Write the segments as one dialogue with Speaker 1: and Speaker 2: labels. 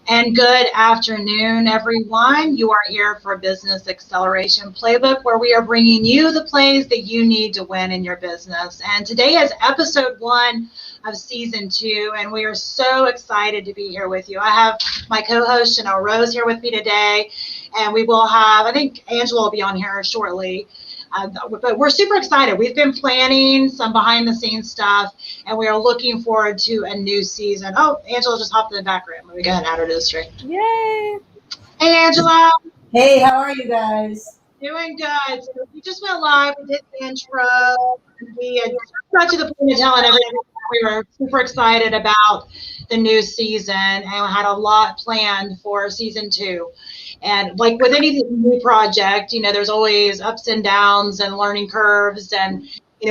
Speaker 1: And good afternoon, everyone. You are here for Business Acceleration Playbook, where we are bringing you the plays that you need to win in your business. And today is episode 1 of season 2, and we are so excited to be here with you. I have my co-host Chanel Rose here with me today, and we will have, I think Angela will be on here shortly. But we're super excited. We've been planning some behind the scenes stuff, and we are looking forward to a new season. Oh, Angela just hopped in the back room. Let me go ahead and add her to the stream.
Speaker 2: Yay!
Speaker 1: Hey, Angela.
Speaker 3: Hey, how are you guys?
Speaker 1: Doing good. So we just went live. We did the intro. We got to the point of telling everyone we were super excited about the new season and had a lot planned for season 2. And like with any new project, there's always ups and downs and learning curves. And,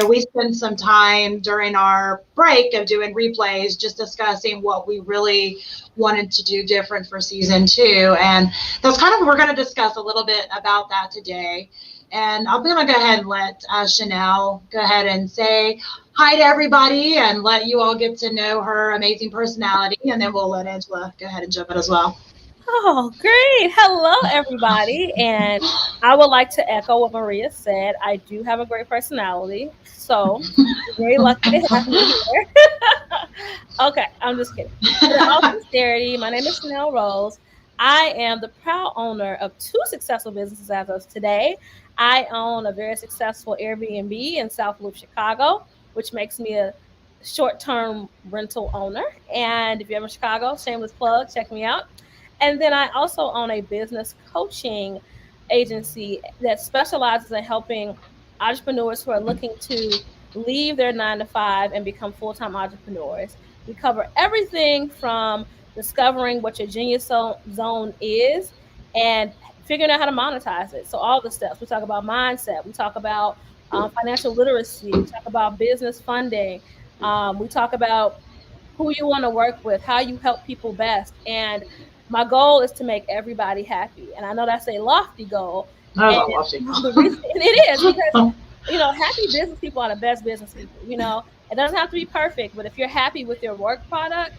Speaker 1: we spent some time during our break of doing replays, just discussing what we really wanted to do different for season 2. And that's kind of what we're going to discuss a little bit about that today. And I'm going to go ahead and let Chanel go ahead and say hi to everybody and let you all get to know her amazing personality. And then we'll let Angela go ahead and jump in as well.
Speaker 2: Oh, great. Hello, everybody. And I would like to echo what Maria said. I do have a great personality. So I'm very lucky to have me here. Okay, I'm just kidding. In all sincerity, my name is Chanel Rose. I am the proud owner of 2 successful businesses as of today. I own a very successful Airbnb in South Loop, Chicago, which makes me a short-term rental owner. And if you're ever in Chicago, shameless plug, check me out. And then I also own a business coaching agency that specializes in helping entrepreneurs who are looking to leave their 9-to-5 and become full-time entrepreneurs. We cover everything from discovering what your genius zone is and figuring out how to monetize it. So all the steps. We talk about mindset. We talk about financial literacy. We talk about business funding. We talk about who you want to work with, how you help people best. And my goal is to make everybody happy. And I know that's a lofty goal. The reason it is because, happy business people are the best business people. It doesn't have to be perfect, but if you're happy with your work product,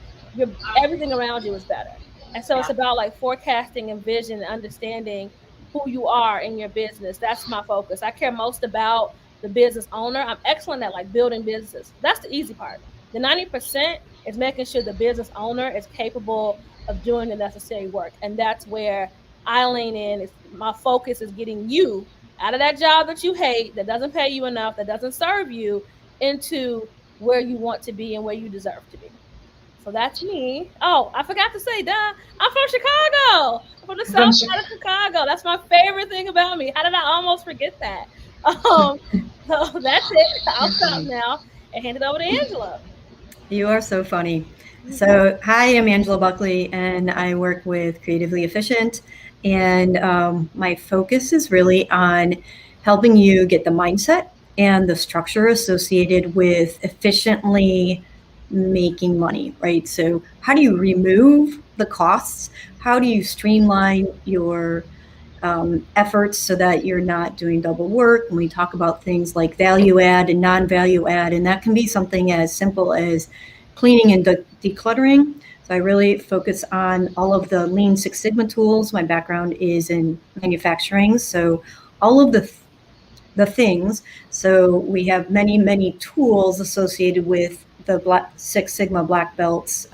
Speaker 2: everything around you is better. And so it's about like forecasting and vision and understanding who you are in your business. That's my focus. I care most about the business owner. I'm excellent at like building businesses. That's the easy part. The 90% is making sure the business owner is capable of doing the necessary work. And that's where I lean in. My focus is getting you out of that job that you hate, that doesn't pay you enough, that doesn't serve you, into where you want to be and where you deserve to be. So that's me. Oh, I forgot to say, I'm from Chicago. I'm from the south side of Chicago. That's my favorite thing about me. How did I almost forget that? So that's it. I'll stop now and hand it over to Angela.
Speaker 3: You are so funny. So, hi, I'm Angela Buckley, and I work with Creatively Efficient. And my focus is really on helping you get the mindset and the structure associated with efficiently making money, right? So how do you remove the costs? How do you streamline your efforts so that you're not doing double work? And we talk about things like value add and non-value add, and that can be something as simple as cleaning and decluttering. So I really focus on all of the Lean Six Sigma tools. My background is in manufacturing, so all of the things. So we have many tools associated with the Six Sigma Black Belts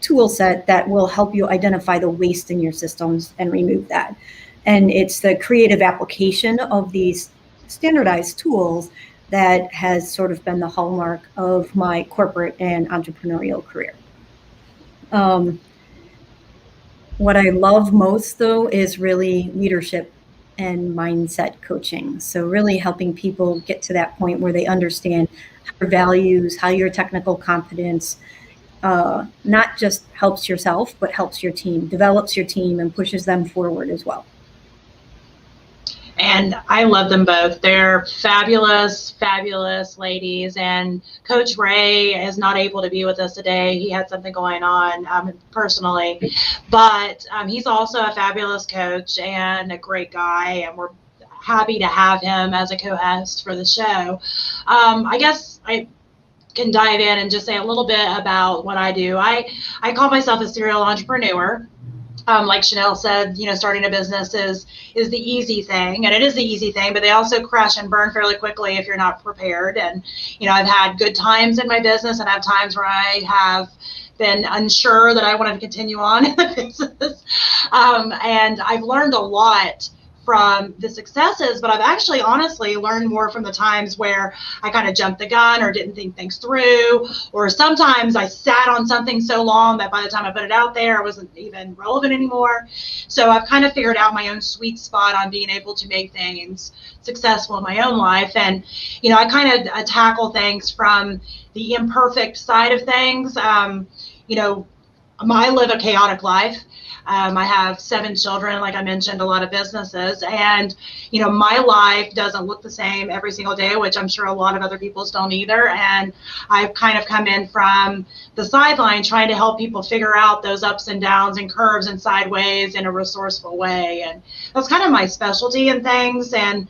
Speaker 3: tool set that will help you identify the waste in your systems and remove that. And it's the creative application of these standardized tools that has sort of been the hallmark of my corporate and entrepreneurial career. What I love most, though, is really leadership and mindset coaching. So really helping people get to that point where they understand your values, how your technical competence not just helps yourself, but helps your team, develops your team, and pushes them forward as well.
Speaker 1: And I love them both. They're fabulous ladies. And Coach Ray is not able to be with us today. He had something going on personally. But he's also a fabulous coach and a great guy. And we're happy to have him as a co-host for the show. I guess can dive in and just say a little bit about what I do. I call myself a serial entrepreneur. Like Chanel said, starting a business is the easy thing, and it is the easy thing, but they also crash and burn fairly quickly if you're not prepared. And, I've had good times in my business, and I have times where I have been unsure that I wanted to continue on in the business. And I've learned a lot from the successes, but I've actually honestly learned more from the times where I kind of jumped the gun or didn't think things through, or sometimes I sat on something so long that by the time I put it out there, it wasn't even relevant anymore. So I've kind of figured out my own sweet spot on being able to make things successful in my own life. And, I kind of tackle things from the imperfect side of things. I live a chaotic life. I have 7 children, like I mentioned, a lot of businesses, and, my life doesn't look the same every single day, which I'm sure a lot of other people's don't either. And I've kind of come in from the sideline trying to help people figure out those ups and downs and curves and sideways in a resourceful way. And that's kind of my specialty in things. And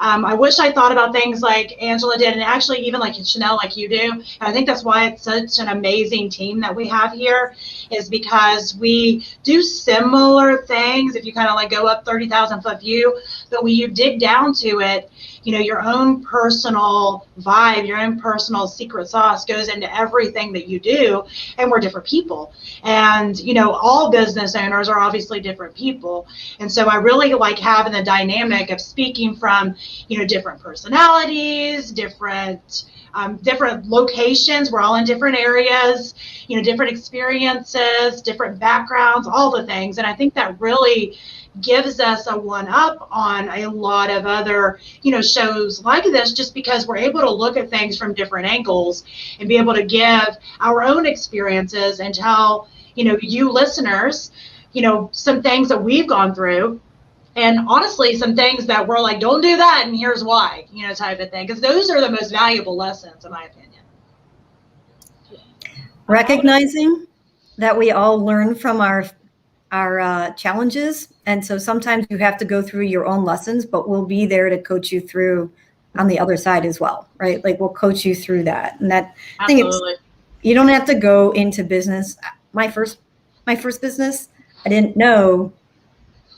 Speaker 1: I wish I thought about things like Angela did, and actually even like Chanel, like you do. And I think that's why it's such an amazing team that we have here, is because we do similar things. If you kind of like go up 30,000 foot view, but when you dig down to it, your own personal vibe, your own personal secret sauce goes into everything that you do. And we're different people. And, all business owners are obviously different people. And so I really like having the dynamic of speaking from, different personalities, different locations. We're all in different areas, different experiences, different backgrounds, all the things. And I think that really gives us a one-up on a lot of other, shows like this, just because we're able to look at things from different angles and be able to give our own experiences and tell, you listeners, some things that we've gone through. And honestly, some things that we're like, don't do that, and here's why, type of thing. Because those are the most valuable lessons, in my opinion.
Speaker 3: Recognizing that we all learn from our challenges. And so sometimes you have to go through your own lessons, but we'll be there to coach you through on the other side as well, right? Like we'll coach you through that. And that I think you don't have to go into business. My first business, I didn't know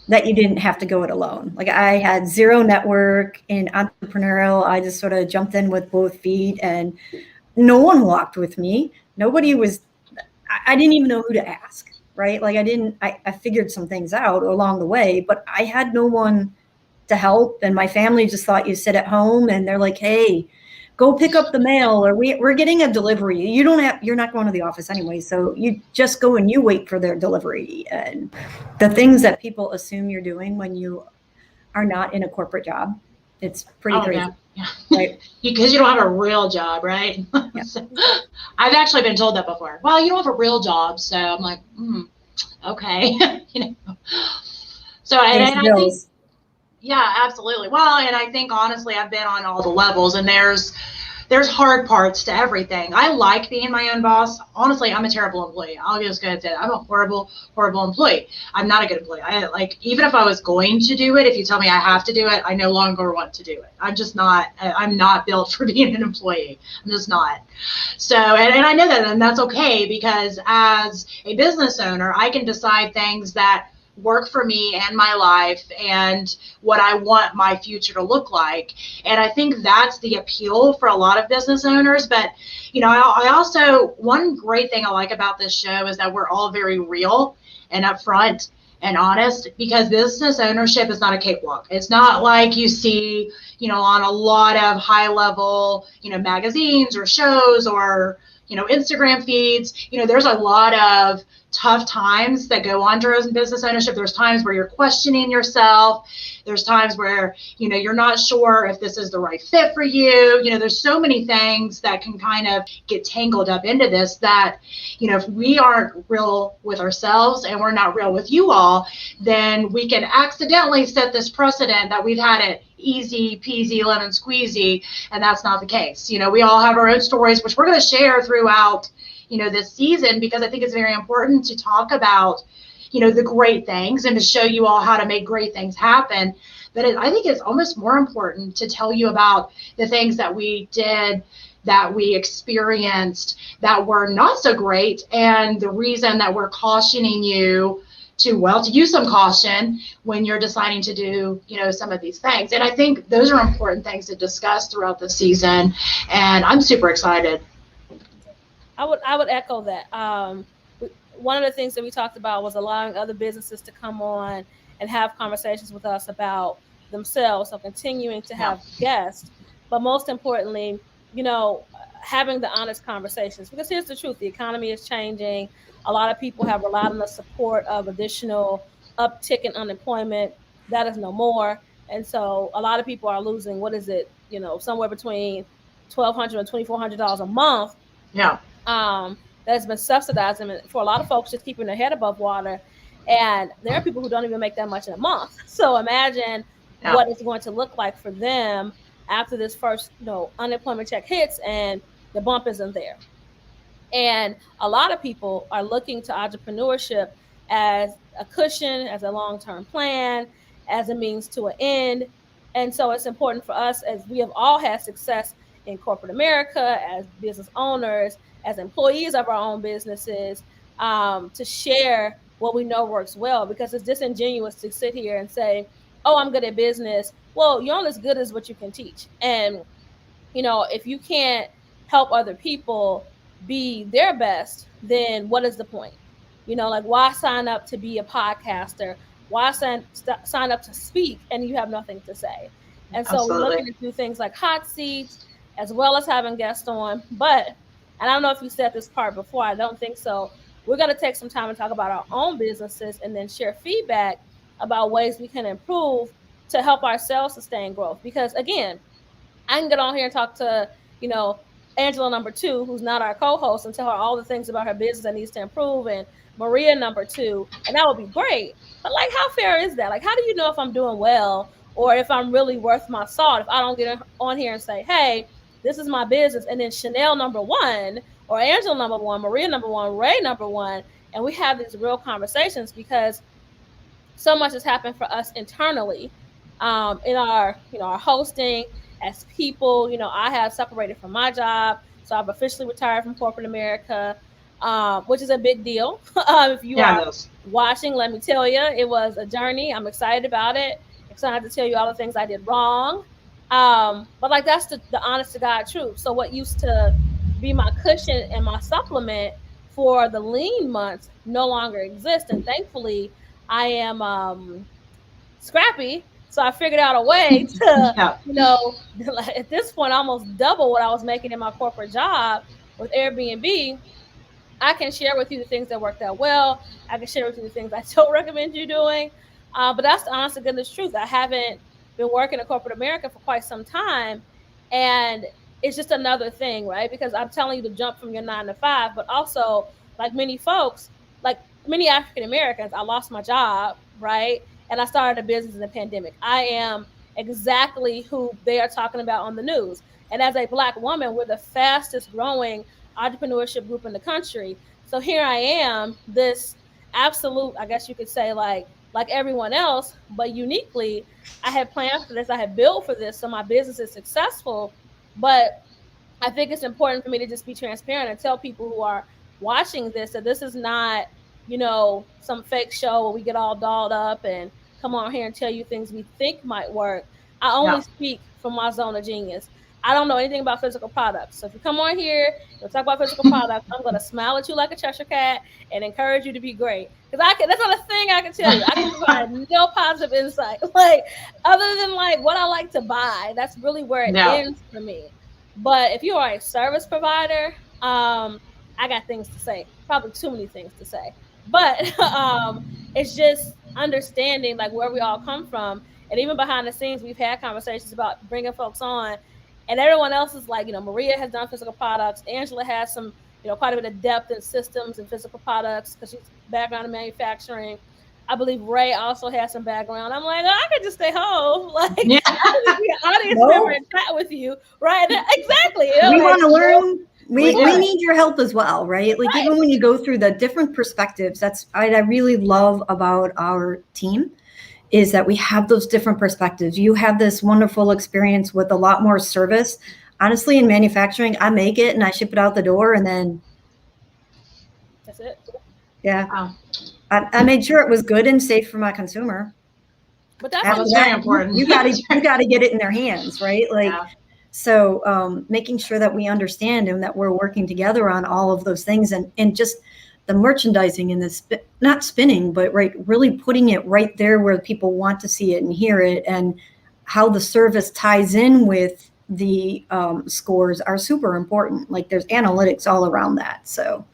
Speaker 3: that you didn't have to go it alone. Like I had zero network in entrepreneurial. I just sort of jumped in with both feet, and no one walked with me. I didn't even know who to ask, right? Like I figured some things out along the way, but I had no one to help. And my family just thought you sit at home and they're like, hey, go pick up the mail, or we're getting a delivery. You're not going to the office anyway. So you just go and you wait for their delivery. And the things that people assume you're doing when you are not in a corporate job, it's pretty crazy.
Speaker 1: Yeah.
Speaker 3: Right?
Speaker 1: Because you don't have a real job, right?
Speaker 3: Yeah.
Speaker 1: So, I've actually been told that before. Well, you don't have a real job. So I'm like, okay. So, and I think, yeah, absolutely. Well, and I think honestly, I've been on all the levels, and there's hard parts to everything. I like being my own boss. Honestly, I'm a terrible employee. I'll just go ahead and say that. I'm a horrible, horrible employee. I'm not a good employee. Even if I was going to do it, if you tell me I have to do it, I no longer want to do it. I'm not built for being an employee. I'm just not. So, and I know that, and that's okay, because as a business owner, I can decide things that work for me and my life and what I want my future to look like. And I think that's the appeal for a lot of business owners. But, I also, one great thing I like about this show is that we're all very real and upfront and honest, because business ownership is not a cakewalk. It's not like you see, on a lot of high level, magazines or shows or, Instagram feeds. There's a lot of tough times that go on during business ownership. There's times where you're questioning yourself. There's times where, you're not sure if this is the right fit for you. There's so many things that can kind of get tangled up into this that, if we aren't real with ourselves and we're not real with you all, then we can accidentally set this precedent that we've had it easy peasy lemon squeezy, and that's not the case. We all have our own stories, which we're going to share throughout this season, because I think it's very important to talk about the great things and to show you all how to make great things happen. But I think it's almost more important to tell you about the things that we did that we experienced that were not so great. And the reason that we're cautioning you to use some caution when you're deciding to do, some of these things. And I think those are important things to discuss throughout the season. And I'm super excited.
Speaker 2: I would echo that. One of the things that we talked about was allowing other businesses to come on and have conversations with us about themselves. So continuing to have guests, but most importantly, having the honest conversations, because here's the truth: the economy is changing. A lot of people have relied on the support of additional uptick in unemployment. That is no more. And so a lot of people are losing, what is it, somewhere between $1,200 and $2,400 a month.
Speaker 1: Yeah.
Speaker 2: That's been subsidized, and for a lot of folks just keeping their head above water. And there are people who don't even make that much in a month. So imagine what it's going to look like for them after this first, unemployment check hits and the bump isn't there. And a lot of people are looking to entrepreneurship as a cushion, as a long-term plan, as a means to an end. And so it's important for us, as we have all had success in corporate America, as business owners, as employees of our own businesses, to share what we know works well, because it's disingenuous to sit here and say, oh, I'm good at business. Well, you're only as good as what you can teach. And, if you can't help other people be their best, then what is the point? Why sign up to be a podcaster? Why sign up to speak and you have nothing to say? And so We're looking to do things like hot seats, as well as having guests on. But, and I don't know if you said this part before, I don't think so, we're going to take some time and talk about our own businesses and then share feedback about ways we can improve to help ourselves sustain growth. Because again, I can get on here and talk to, Angela number 2, who's not our co-host, and tell her all the things about her business that needs to improve, and Maria number 2, and that would be great. But how fair is that? How do you know if I'm doing well or if I'm really worth my salt if I don't get on here and say, hey, this is my business, and then Chanel number 1 or Angela number 1, Maria number 1, Ray number 1, and we have these real conversations, because so much has happened for us internally in our, our hosting as people. I have separated from my job, so I've officially retired from corporate America, which is a big deal. If you are watching, let me tell you, it was a journey. I'm excited about it. Excited to tell you all the things I did wrong. But that's the honest to God truth. So what used to be my cushion and my supplement for the lean months no longer exists. And thankfully, I am scrappy. So I figured out a way to, at this point, almost double what I was making in my corporate job with Airbnb. I can share with you the things that worked out well. I can share with you the things I don't recommend you doing. But that's the honest to goodness truth. I haven't been working in corporate America for quite some time. And it's just another thing, right? Because I'm telling you to jump from your 9 to 5, but also, like many folks, like many African Americans, I lost my job, right? And I started a business in the pandemic. I am exactly who they are talking about on the news. And as a Black woman, we're the fastest growing entrepreneurship group in the country. So here I am, this absolute, I guess you could say, like everyone else, but uniquely, I had planned for this. I had built for this. So my business is successful. But I think it's important for me to just be transparent and tell people who are watching this that this is not, some fake show where we get all dolled up and come on here and tell you things we think might work. I only speak from my zone of genius. I don't know anything about physical products. So if you come on here and talk about physical products, I'm going to smile at you like a Cheshire cat and encourage you to be great. Because that's not a thing I can tell you. I can provide no positive insight. Other than what I like to buy, that's really where it ends for me. But if you are a service provider, I got things to say. Probably too many things to say. But it's just understanding where we all come from. And even behind the scenes, we've had conversations about bringing folks on. And everyone else is Maria has done physical products. Angela has some, quite a bit of depth in systems and physical products because she's background in manufacturing. I believe Ray also has some background. I'm I could just stay home. I could just be an audience member and chat with you. Right. Exactly.
Speaker 3: We want to learn. We need your help as well, right? Even when you go through the different perspectives, that's what I really love about our team, is that we have those different perspectives. You have this wonderful experience with a lot more service. honestly, in manufacturing, I make it and I ship it out the door, and then
Speaker 2: That's it.
Speaker 3: yeah,
Speaker 1: Oh,
Speaker 3: I made sure it was good and safe for my consumer.
Speaker 2: But that's
Speaker 3: After
Speaker 1: that's very
Speaker 3: that,
Speaker 1: important.
Speaker 3: you got to get it in their hands, right? Like,
Speaker 1: Yeah.
Speaker 3: so making sure that we understand and that we're working together on all of those things, and just the merchandising and the not spinning, but right, really putting it right there where people want to see it and hear it, and how the service ties in with the scores are super important. Like, there's analytics all around that. So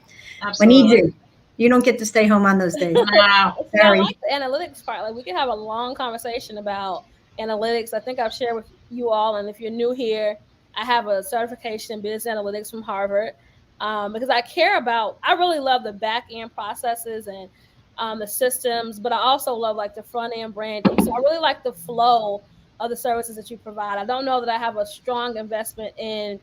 Speaker 3: I need
Speaker 1: Absolutely.
Speaker 3: you. You don't get to stay home on those days.
Speaker 1: Wow.
Speaker 2: See, I
Speaker 3: Sorry.
Speaker 2: like the analytics part. Like, we can have a long conversation about analytics. I think I've shared with you all, and if you're new here, I have a certification in business analytics from Harvard, because I really love the back end processes and the systems, but I also love like the front end branding. So I really like the flow of the services that you provide. I don't know that I have a strong investment in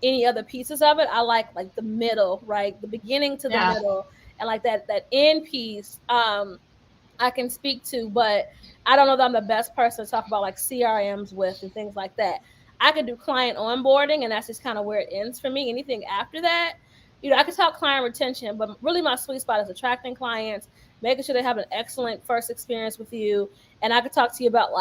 Speaker 2: any other pieces of it. I like the middle, right? The beginning to the
Speaker 1: Yeah.
Speaker 2: middle, and like that end piece. I can speak to, but I don't know that I'm the best person to talk about like CRMs with and things like that. I could do client onboarding, and that's just kind of where it ends for me. Anything after that, I can talk client retention, but really my sweet spot is attracting clients, making sure they have an excellent first experience with you. And I could talk to you about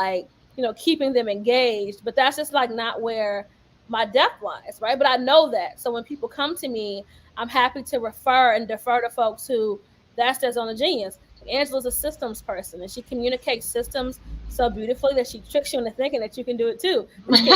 Speaker 2: keeping them engaged, but that's just like not where my depth lies, right? But I know that. So when people come to me, I'm happy to refer and defer to folks who that's their zone of genius. Angela's a systems person, and she communicates systems so beautifully that she tricks you into thinking that you can do it too. Every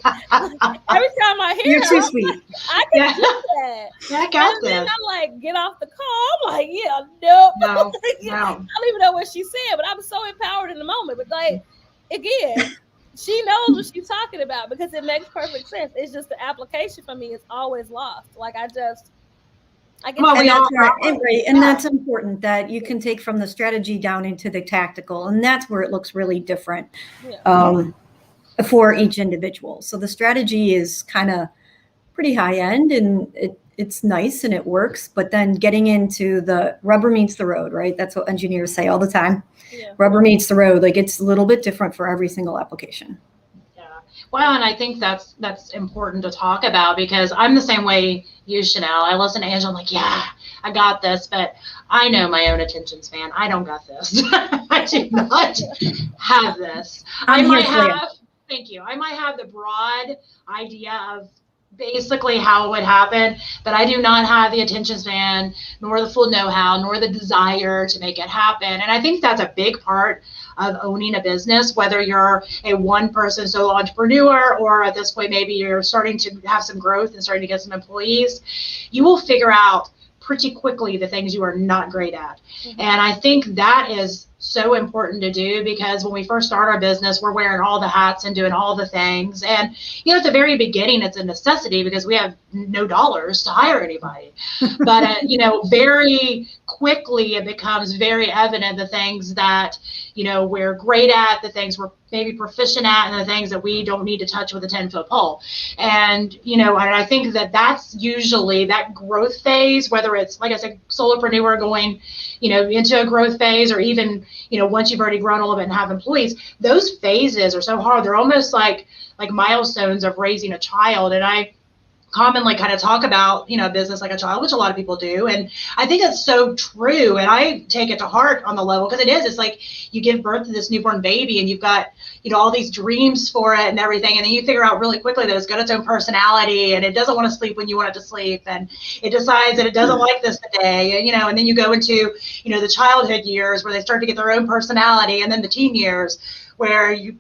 Speaker 2: time I hear
Speaker 3: You're too
Speaker 2: her,
Speaker 3: sweet.
Speaker 2: I can do that.
Speaker 1: Yeah, I got
Speaker 2: And then
Speaker 1: this.
Speaker 2: I'm like, get off the call. I'm like, yeah, nope.
Speaker 1: No,
Speaker 2: I
Speaker 1: no.
Speaker 2: don't even know what she said, but I'm so empowered in the moment. But like, again, she knows what she's talking about because it makes perfect sense. It's just the application for me is always lost. Like, I get
Speaker 1: Well, we all
Speaker 3: and that's important, that you can take from the strategy down into the tactical, and that's where it looks really different for each individual. So the strategy is kind of pretty high end, and it's nice and it works, but then getting into the rubber meets the road, right? That's what engineers say all the time.
Speaker 2: Yeah.
Speaker 3: Rubber meets the road. Like, it's a little bit different for every single application.
Speaker 1: Well, and I think that's important to talk about, because I'm the same way you, Chanel. I listen to Angela, I'm like, yeah, I got this, but I know my own attention span. I don't got this. I do not have this. Thank you. I might have the broad idea of basically how it would happen, but I do not have the attention span, nor the full know-how, nor the desire to make it happen. And I think that's a big part of owning a business, whether you're a one-person solo entrepreneur, or at this point, maybe you're starting to have some growth and starting to get some employees. You will figure out pretty quickly the things you are not great at. Mm-hmm. And I think that is so important to do, because when we first start our business, we're wearing all the hats and doing all the things. And, at the very beginning, it's a necessity because we have no dollars to hire anybody. But, very quickly, it becomes very evident the things that, we're great at, the things we're maybe proficient at, and the things that we don't need to touch with a 10-foot pole. And, and I think that that's usually that growth phase, whether it's, like I said, solopreneur going, into a growth phase, or even, once you've already grown a little bit and have employees, those phases are so hard. They're almost like milestones of raising a child. And I commonly kind of talk about, business like a child, which a lot of people do. And I think that's so true. And I take it to heart on the level, because it's like you give birth to this newborn baby and you've got, all these dreams for it and everything. And then you figure out really quickly that it's got its own personality, and it doesn't want to sleep when you want it to sleep. And it decides that it doesn't like this today, and then you go into, the childhood years where they start to get their own personality, and then the teen years where you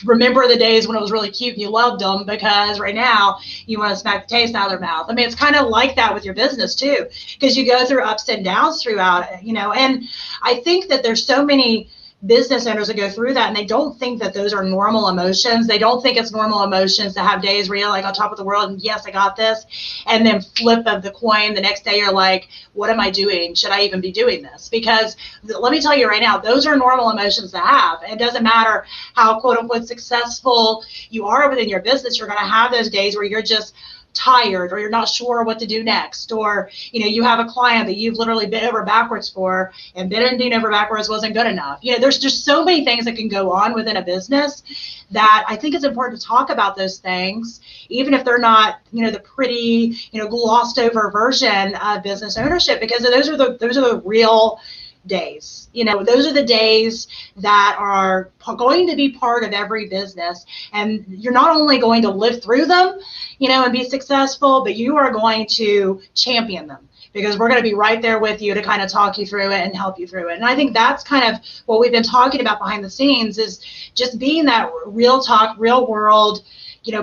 Speaker 1: remember the days when it was really cute and you loved them, because right now you want to smack the taste out of their mouth. I mean, it's kind of like that with your business too, because you go through ups and downs throughout it, and I think that there's so many business owners that go through that, and they don't think that those are normal emotions. They don't think it's normal emotions to have days where you're like on top of the world and yes, I got this, and then flip of the coin the next day you're like, what am I doing? Should I even be doing this? Because let me tell you right now, those are normal emotions to have. It doesn't matter how quote unquote successful you are within your business, you're going to have those days where you're just tired, or you're not sure what to do next, or you have a client that you've literally bent over backwards for, and bending over backwards wasn't good enough. There's just so many things that can go on within a business that I think it's important to talk about those things, even if they're not the pretty glossed over version of business ownership, because those are the real days. Those are the days that are going to be part of every business, and you're not only going to live through them and be successful, but you are going to champion them, because we're going to be right there with you to kind of talk you through it and help you through it. And I think that's kind of what we've been talking about behind the scenes, is just being that real talk, real world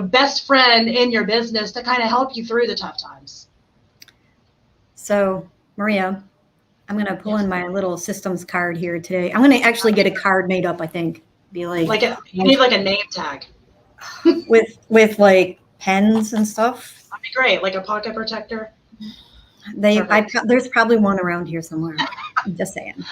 Speaker 1: best friend in your business to kind of help you through the tough times.
Speaker 3: So Maria, I'm going to pull in my little systems card here today. I'm going to actually get a card made up, I think. Be like
Speaker 1: you need like a name tag.
Speaker 3: with like pens and stuff.
Speaker 1: That'd be great. Like a pocket protector.
Speaker 3: There's probably one around here somewhere. I'm just saying.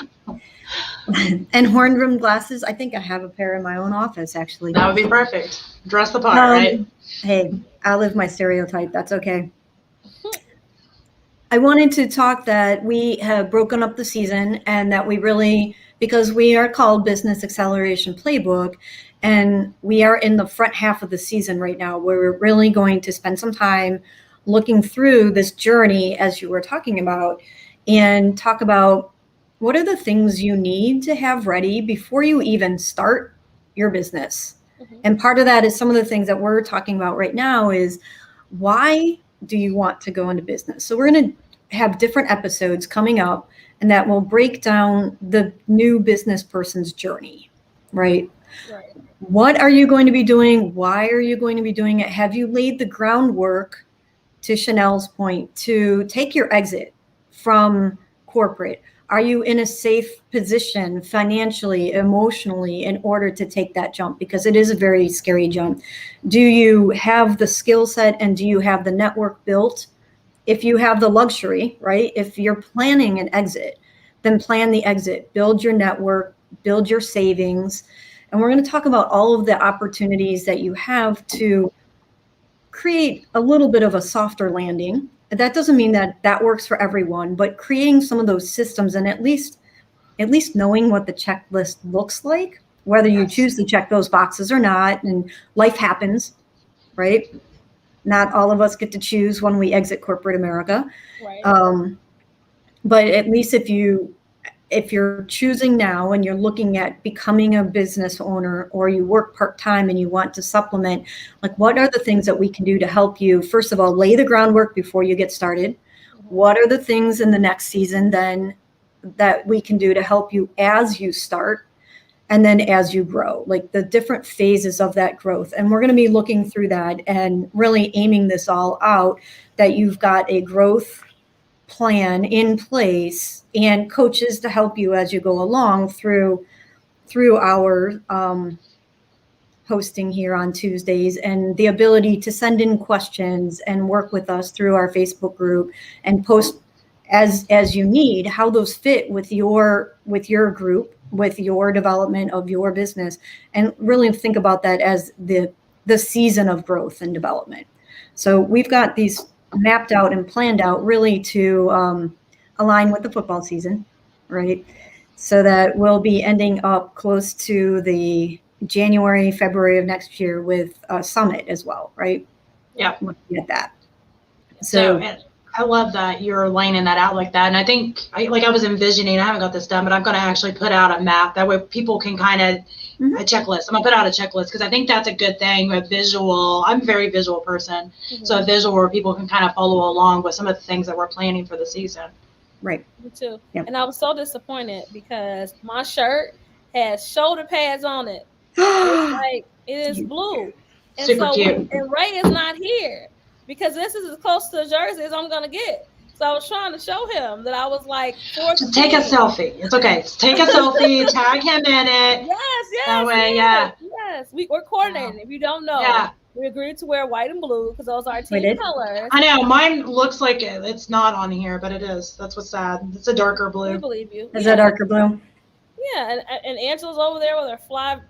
Speaker 3: And horn-rimmed glasses. I think I have a pair in my own office, actually.
Speaker 1: That would be perfect. Dress the part, right?
Speaker 3: Hey, I live my stereotype. That's okay. I wanted to talk that we have broken up the season, and that we really, because we are called Business Acceleration Playbook, and we are in the front half of the season right now, where we're really going to spend some time looking through this journey, as you were talking about, and talk about what are the things you need to have ready before you even start your business. Mm-hmm. And part of that is some of the things that we're talking about right now is, why do you want to go into business? So we're going to have different episodes coming up, and that will break down the new business person's journey, right? Right. What are you going to be doing? Why are you going to be doing it? Have you laid the groundwork, to Chanel's point, to take your exit from corporate? Are you in a safe position financially, emotionally, in order to take that jump? Because it is a very scary jump. Do you have the skill set, and do you have the network built? If you have the luxury, right? If you're planning an exit, then plan the exit, build your network, build your savings. And we're going to talk about all of the opportunities that you have to create a little bit of a softer landing. That doesn't mean that that works for everyone, but creating some of those systems, and at least knowing what the checklist looks like, whether you choose to check those boxes or not. And life happens, right? Not all of us get to choose when we exit corporate America. Right. But at least if you're choosing now and you're looking at becoming a business owner, or you work part-time and you want to supplement, like, what are the things that we can do to help you, first of all, lay the groundwork before you get started? Mm-hmm. What are the things in the next season then that we can do to help you as you start, and then as you grow, like the different phases of that growth? And we're going to be looking through that and really aiming this all out, that you've got a growth plan in place and coaches to help you as you go along through our hosting here on Tuesdays, and the ability to send in questions and work with us through our Facebook group and post as you need, how those fit with your group, with your development of your business, and really think about that as the season of growth and development. So we've got these mapped out and planned out really to align with the football season, right? So that we'll be ending up close to the January, February of next year with a summit as well, right?
Speaker 1: Yeah.
Speaker 3: Looking at that.
Speaker 1: So I love that you're laying that out like that. And I think, I was envisioning, I haven't got this done, but I'm going to actually put out a map. That way people can kind of, a checklist. I'm going to put out a checklist, because I think that's a good thing, a visual. I'm a very visual person. Mm-hmm. So a visual where people can kind of follow along with some of the things that we're planning for the season.
Speaker 3: Right.
Speaker 2: Me too.
Speaker 3: Yep.
Speaker 2: And I was so disappointed because my shirt has shoulder pads on it. It's like, it is blue. And
Speaker 1: super cute.
Speaker 2: And Ray is not here, because this is as close to a jersey as I'm going to get. So I was trying to show him that I was like,
Speaker 1: just take a selfie. It's okay. Just take a selfie, tag him in it.
Speaker 2: Yes.
Speaker 1: That way, yeah.
Speaker 2: Yes. We're coordinating. If you don't know, we agreed to wear white and blue because those are our team colors.
Speaker 1: I know. Mine looks like it's not on here, but it is. That's what's sad. It's a darker blue.
Speaker 2: We believe you.
Speaker 3: Is it darker blue?
Speaker 2: Yeah. And Angela's over there with her fly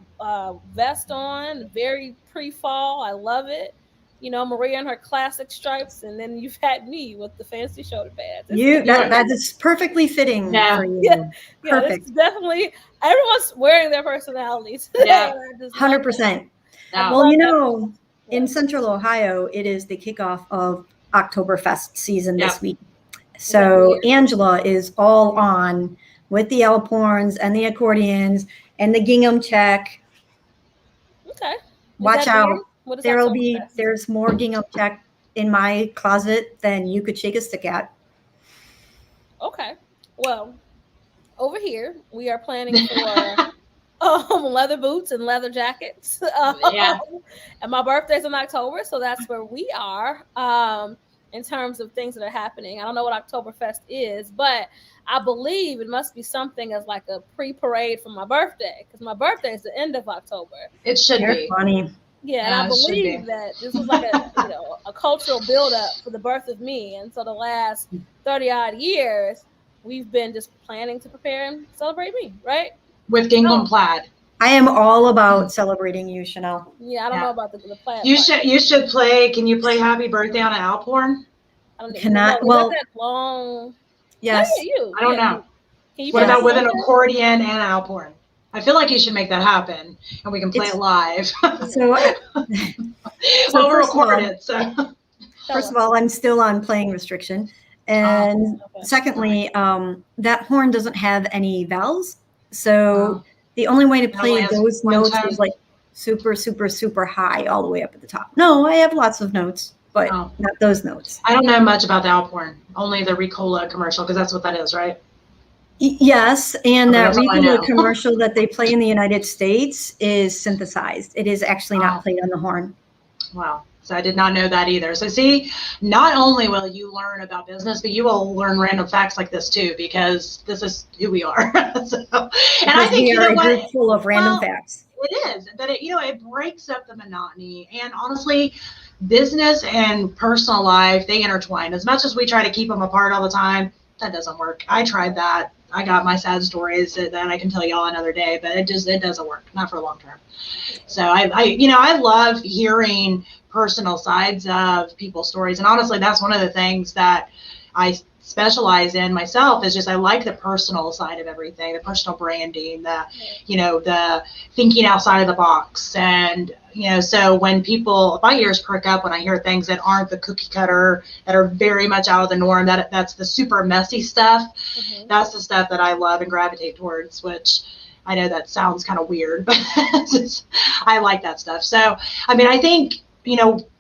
Speaker 2: vest on, very pre-fall. I love it. Maria in her classic stripes, and then you've had me with the fancy shoulder pads.
Speaker 3: That is perfectly fitting for you.
Speaker 2: Yeah,
Speaker 3: Perfect.
Speaker 2: It's definitely everyone's wearing their personalities.
Speaker 1: Yeah,
Speaker 3: 100%. Well, in Central Ohio, it is the kickoff of Oktoberfest season this week. So Angela is all on with the Alphorns and the accordions and the gingham check.
Speaker 2: Okay.
Speaker 3: Watch out. There's more gingham check in my closet than you could shake a stick at.
Speaker 2: Okay. Well, over here we are planning for leather boots and leather jackets. And my birthday's in October, so that's where we are. In terms of things that are happening. I don't know what Oktoberfest is, but I believe it must be something as like a pre-parade for my birthday, because my birthday is the end of October.
Speaker 1: It should be
Speaker 3: funny.
Speaker 2: Yeah, and I believe that this was like a cultural buildup for the birth of me, and so the last 30-odd years we've been just planning to prepare and celebrate me, right?
Speaker 1: With gingham plaid.
Speaker 3: I am all about celebrating you, Chanel.
Speaker 2: Yeah, I don't know about the plaid.
Speaker 1: You should play. Can you play Happy Birthday on an Alphorn?
Speaker 2: I don't
Speaker 3: Cannot.
Speaker 2: Well, that long.
Speaker 3: Yes.
Speaker 1: I don't know. What about with an accordion and an Alphorn? I feel like you should make that happen, and we can play it live. We're recorded.
Speaker 3: First of all, I'm still on playing restriction, and secondly, that horn doesn't have any vowels, so. The only way to play those notes is like super, super, super high all the way up at the top. No, I have lots of notes, but not those notes.
Speaker 1: I don't know much about the Alphorn, only the Ricola commercial, because that's what that is, right?
Speaker 3: Yes, and that Ricola commercial that they play in the United States is synthesized. It is actually not played on the horn.
Speaker 1: Wow. So I did not know that either. So see, not only will you learn about business, but you will learn random facts like this too, because this is who we are. I think
Speaker 3: we are a group full of random facts.
Speaker 1: It is, but it breaks up the monotony. And honestly, business and personal life, they intertwine. As much as we try to keep them apart all the time, that doesn't work. I tried that. I got my sad stories that I can tell y'all another day, but it doesn't work, not for long term. So I love hearing personal sides of people's stories, and honestly, that's one of the things that I specialize in myself, is just I like the personal side of everything, the personal branding, the thinking outside of the box. And so when my ears perk up when I hear things that aren't the cookie cutter, that are very much out of the norm, that's the super messy stuff. That's the stuff that I love and gravitate towards, which I know that sounds kind of weird, but I like that stuff. So I think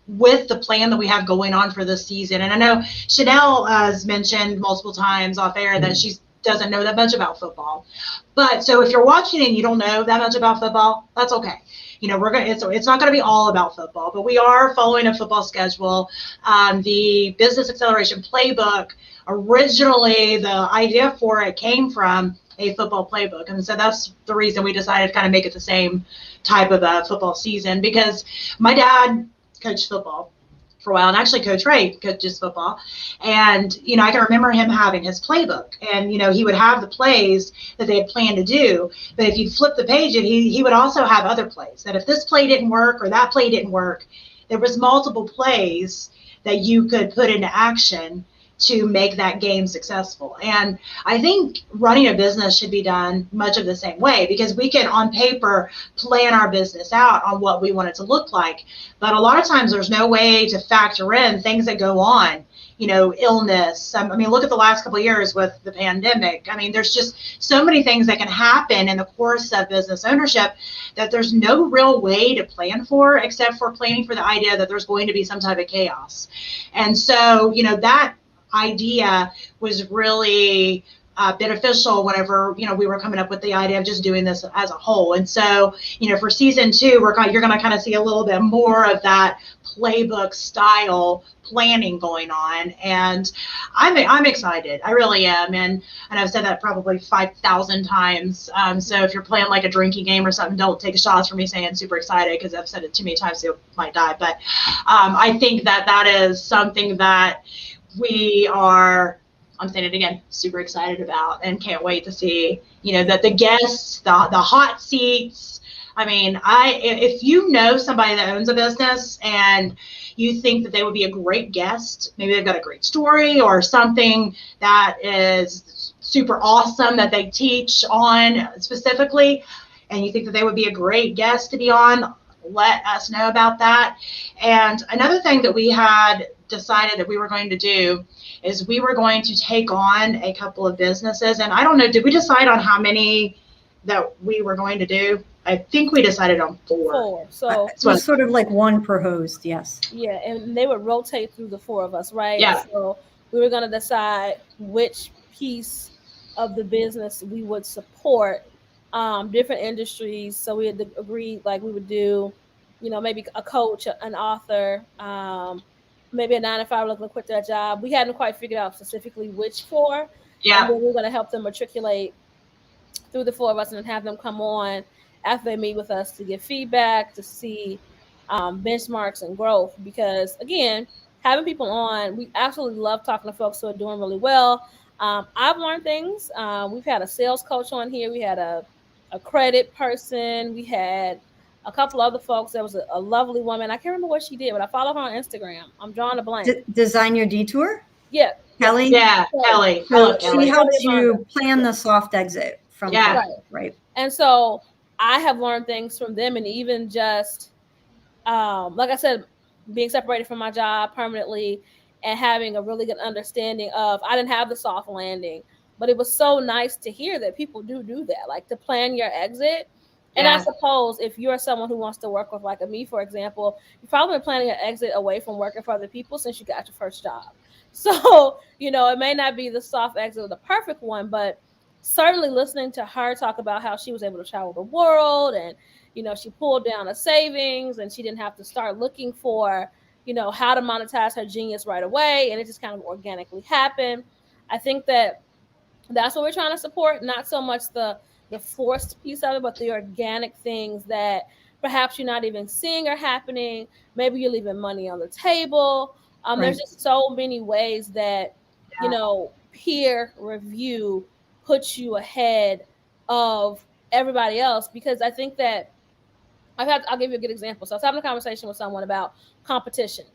Speaker 1: with the plan that we have going on for this season, and I know Chanel has mentioned multiple times off air that she doesn't know that much about football. But so if you're watching and you don't know that much about football, that's okay. It's not going to be all about football, but we are following a football schedule. The Business Acceleration Playbook, originally the idea for it came from a football playbook. And so that's the reason we decided to kind of make it the same type of a football season, because my dad coached football for a while, and actually Coach Ray coaches football. And, I can remember him having his playbook, and, he would have the plays that they had planned to do. But if you flip the page, he would also have other plays that if this play didn't work or that play didn't work, there was multiple plays that you could put into action to make that game successful. And I think running a business should be done much of the same way, because we can on paper plan our business out on what we want it to look like. But a lot of times there's no way to factor in things that go on, illness. Look at the last couple of years with the pandemic. There's just so many things that can happen in the course of business ownership that there's no real way to plan for, except for planning for the idea that there's going to be some type of chaos. And so, that idea was really beneficial whenever we were coming up with the idea of just doing this as a whole. And so for season 2, you're going to kind of see a little bit more of that playbook style planning going on, and I'm excited. I really am, and I've said that probably 5,000 times. So if you're playing like a drinking game or something, don't take shots for me saying super excited, because I've said it too many times, so you might die. But I think that is something that we are, I'm saying it again, super excited about, and can't wait to see, that the guests, the hot seats. If you know somebody that owns a business and you think that they would be a great guest. Maybe they've got a great story or something that is super awesome that they teach on specifically, and you think that they would be a great guest to be on, let us know about that. And another thing that we had decided that we were going to do is we were going to take on a couple of businesses. And I don't know, did we decide on how many that we were going to do? I think we decided on 4.
Speaker 2: 4. So
Speaker 3: it was sort of like one per host, yes.
Speaker 2: Yeah, and they would rotate through the 4 of us, right?
Speaker 1: Yeah.
Speaker 2: So we were going to decide which piece of the business we would support, different industries. So we had agreed, like we would do, maybe a coach, an author, maybe a 9-to-5 looking to quit their job. We hadn't quite figured out specifically which 4.
Speaker 1: Yeah.
Speaker 2: And then we were going to help them matriculate through the 4 of us and then have them come on after they meet with us to give feedback, to see benchmarks and growth. Because again, having people on, we absolutely love talking to folks who are doing really well. I've learned things. We've had a sales coach on here. We had a credit person. We had a couple other folks. There was a lovely woman. I can't remember what she did, but I follow her on Instagram. I'm drawing a blank.
Speaker 3: Design Your Detour?
Speaker 2: Yeah.
Speaker 3: Kelly?
Speaker 1: Yeah, Kelly.
Speaker 3: So
Speaker 1: Kelly.
Speaker 3: she helps you plan the soft exit from right.
Speaker 2: And so I have learned things from them, and even just, like I said, being separated from my job permanently and having a really good understanding of, I didn't have the soft landing, but it was so nice to hear that people do that, like to plan your exit. And I suppose if you're someone who wants to work with like me, for example, you've probably been planning an exit away from working for other people since you got your first job. So, it may not be the soft exit or the perfect one, but certainly listening to her talk about how she was able to travel the world and, she pulled down a savings and she didn't have to start looking for, how to monetize her genius right away. And it just kind of organically happened. I think that's what we're trying to support, not so much the forced piece of it, but the organic things that perhaps you're not even seeing are happening. Maybe you're leaving money on the table. Right. There's just so many ways that, peer review puts you ahead of everybody else, because I think that I'll give you a good example. So I was having a conversation with someone about competition.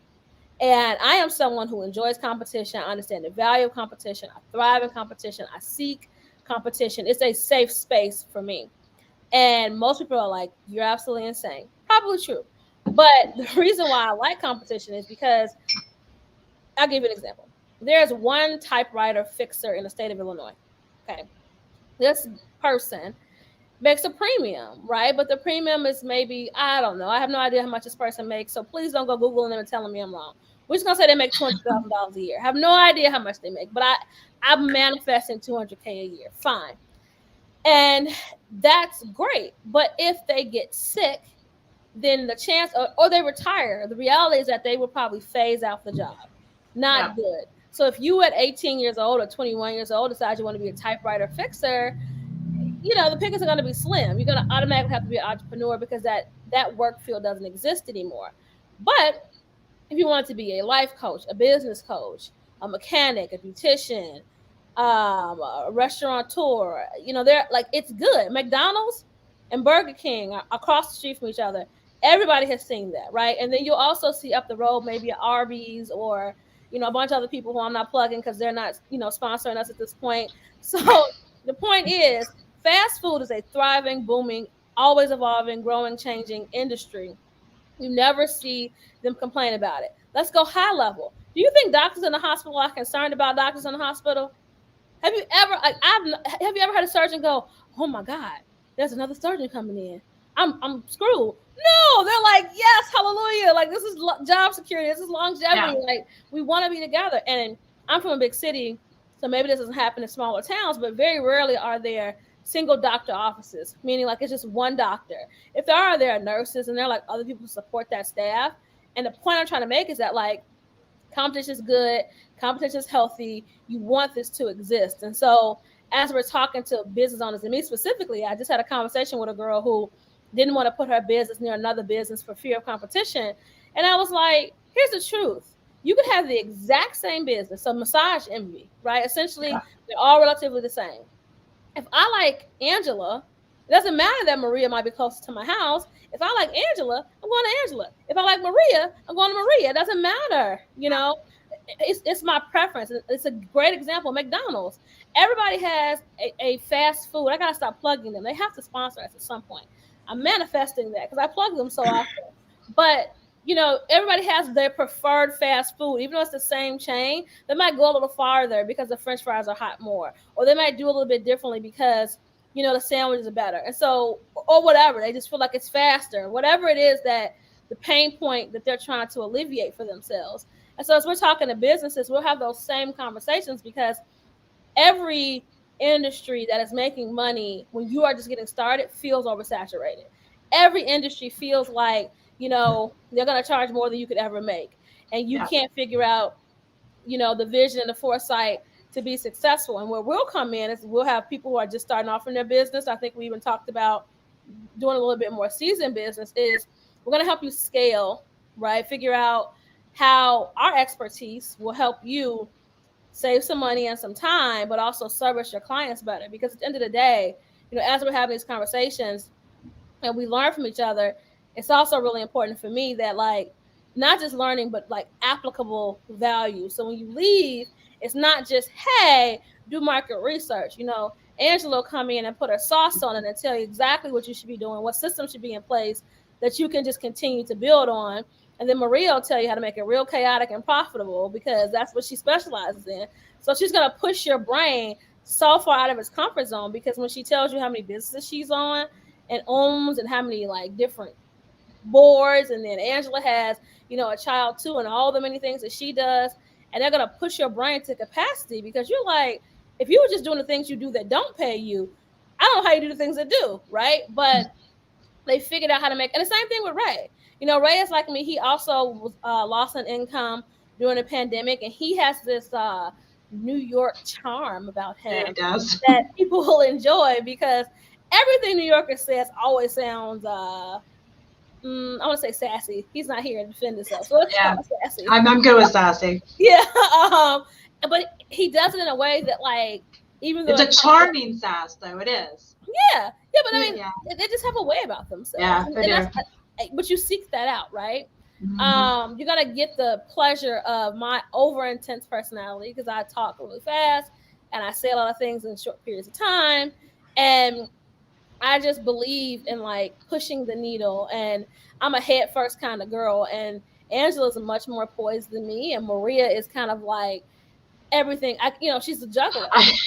Speaker 2: And I am someone who enjoys competition. I understand the value of competition. I thrive in competition. I seek competition. It's a safe space for me. And most people are like, you're absolutely insane. Probably true. But the reason why I like competition is because, I'll give you an example. There's one typewriter fixer in the state of Illinois. Okay. This person makes a premium, right? But the premium is maybe, I don't know. I have no idea how much this person makes. So please don't go Googling them and telling me I'm wrong. We're just going to say they make $200,000 a year. I have no idea how much they make, but I'm manifesting $200K a year. Fine. And that's great. But if they get sick, then the chance, or they retire, the reality is that they will probably phase out the job. Not good. So if you at 18 years old or 21 years old decide you want to be a typewriter fixer, the pickings are going to be slim. You're going to automatically have to be an entrepreneur because that work field doesn't exist anymore. But if you want to be a life coach, a business coach, a mechanic, a beautician, a restaurateur, they're like, it's good. McDonald's and Burger King are across the street from each other. Everybody has seen that, right? And then you'll also see up the road maybe an Arby's or a bunch of other people who I'm not plugging because they're not, sponsoring us at this point. So the point is, fast food is a thriving, booming, always evolving, growing, changing industry. You never see them complain about it. Let's go high level. Do you think doctors in the hospital are concerned about doctors in the hospital? Have you ever had a surgeon go, oh my God, there's another surgeon coming in. I'm screwed. No, they're like, yes, hallelujah. Like, this is job security. This is longevity. Yeah. Like, we want to be together. And I'm from a big city, so maybe this doesn't happen in smaller towns, but very rarely are there single doctor offices, meaning like it's just one doctor. If there are nurses and there are like other people who support that staff. And the point I'm trying to make is that like competition is good, competition is healthy. You want this to exist. And so as we're talking to business owners, and me specifically, I just had a conversation with a girl who didn't want to put her business near another business for fear of competition. And I was like, here's the truth. You could have the exact same business, so massage envy, right? Essentially, they're all relatively the same. If I like Angela, It doesn't matter that Maria might be closer to my house. If I like Angela, I'm going to Angela. If I like Maria, I'm going to Maria. It doesn't matter, you know. It's my preference. It's a great example. McDonald's. Everybody has a fast food. I gotta stop plugging them. They have to sponsor us at some point. I'm manifesting that because I plug them so often. But you know, everybody has their preferred fast food, even though it's the same chain. They might go a little farther because the French fries are hot more, or they might do a little bit differently because you know the sandwiches are better, and so or whatever. They just feel like it's faster. Whatever it is that the pain point that they're trying to alleviate for themselves. And so as we're talking to businesses, we'll have those same conversations because every industry that is making money when you are just getting started feels oversaturated. Every industry feels like, you know, they're going to charge more than you could ever make. And you can't figure out, you know, the vision and the foresight to be successful. And where we'll come in is we'll have people who are just starting off in their business. I think we even talked about doing a little bit more seasoned business is we're going to help you scale, right? Figure out how our expertise will help you save some money and some time, but also service your clients better. Because at the end of the day, you know, as we're having these conversations and we learn from each other, it's also really important for me that like not just learning, but like applicable value. So when you leave, it's not just, hey, do market research. You know, Angela will come in and put her sauce on it and tell you exactly what you should be doing, what systems should be in place that you can just continue to build on. And then Maria will tell you how to make it real chaotic and profitable because that's what she specializes in. So she's going to push your brain so far out of its comfort zone because when she tells you how many businesses she's on and owns and how many like different boards, and then Angela has, you know, a child too, and all the many things that she does, and they're going to push your brain to capacity because you're like, if you were just doing the things you do that don't pay you, I don't know how you do the things that do, right? But they figured out how to make, and the same thing with Ray. You know, Ray is like me. He also was lost in income during the pandemic, and he has this New York charm about him that people will enjoy because everything New Yorker says always sounds, I want to say sassy. He's not here to defend himself, so let's call it sassy.
Speaker 1: I'm good with sassy.
Speaker 2: Yeah, but he does it in a way that, like, even though
Speaker 1: it's a charming sass, though it is.
Speaker 2: Yeah, but I mean, they just have a way about themselves.
Speaker 1: Yeah, they do.
Speaker 2: But you seek that out, right? Mm-hmm. You got to get the pleasure of my over intense personality because I talk really fast and I say a lot of things in short periods of time, and I just believe in like pushing the needle, and I'm a head first kind of girl, and Angela's much more poised than me, and Maria is kind of like everything. She's a juggler.
Speaker 1: I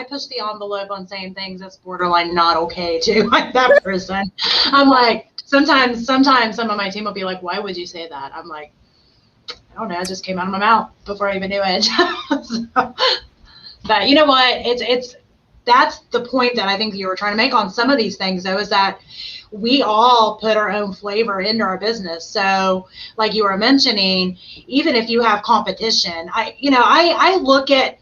Speaker 1: push the envelope on saying things that's borderline not okay too. Like that person. I'm like, sometimes some of my team will be like, why would you say that? I'm like, I don't know, it just came out of my mouth before I even knew it. But you know what? That's the point that I think you were trying to make on some of these things, though, is that we all put our own flavor into our business. So like you were mentioning, even if you have competition, I look at,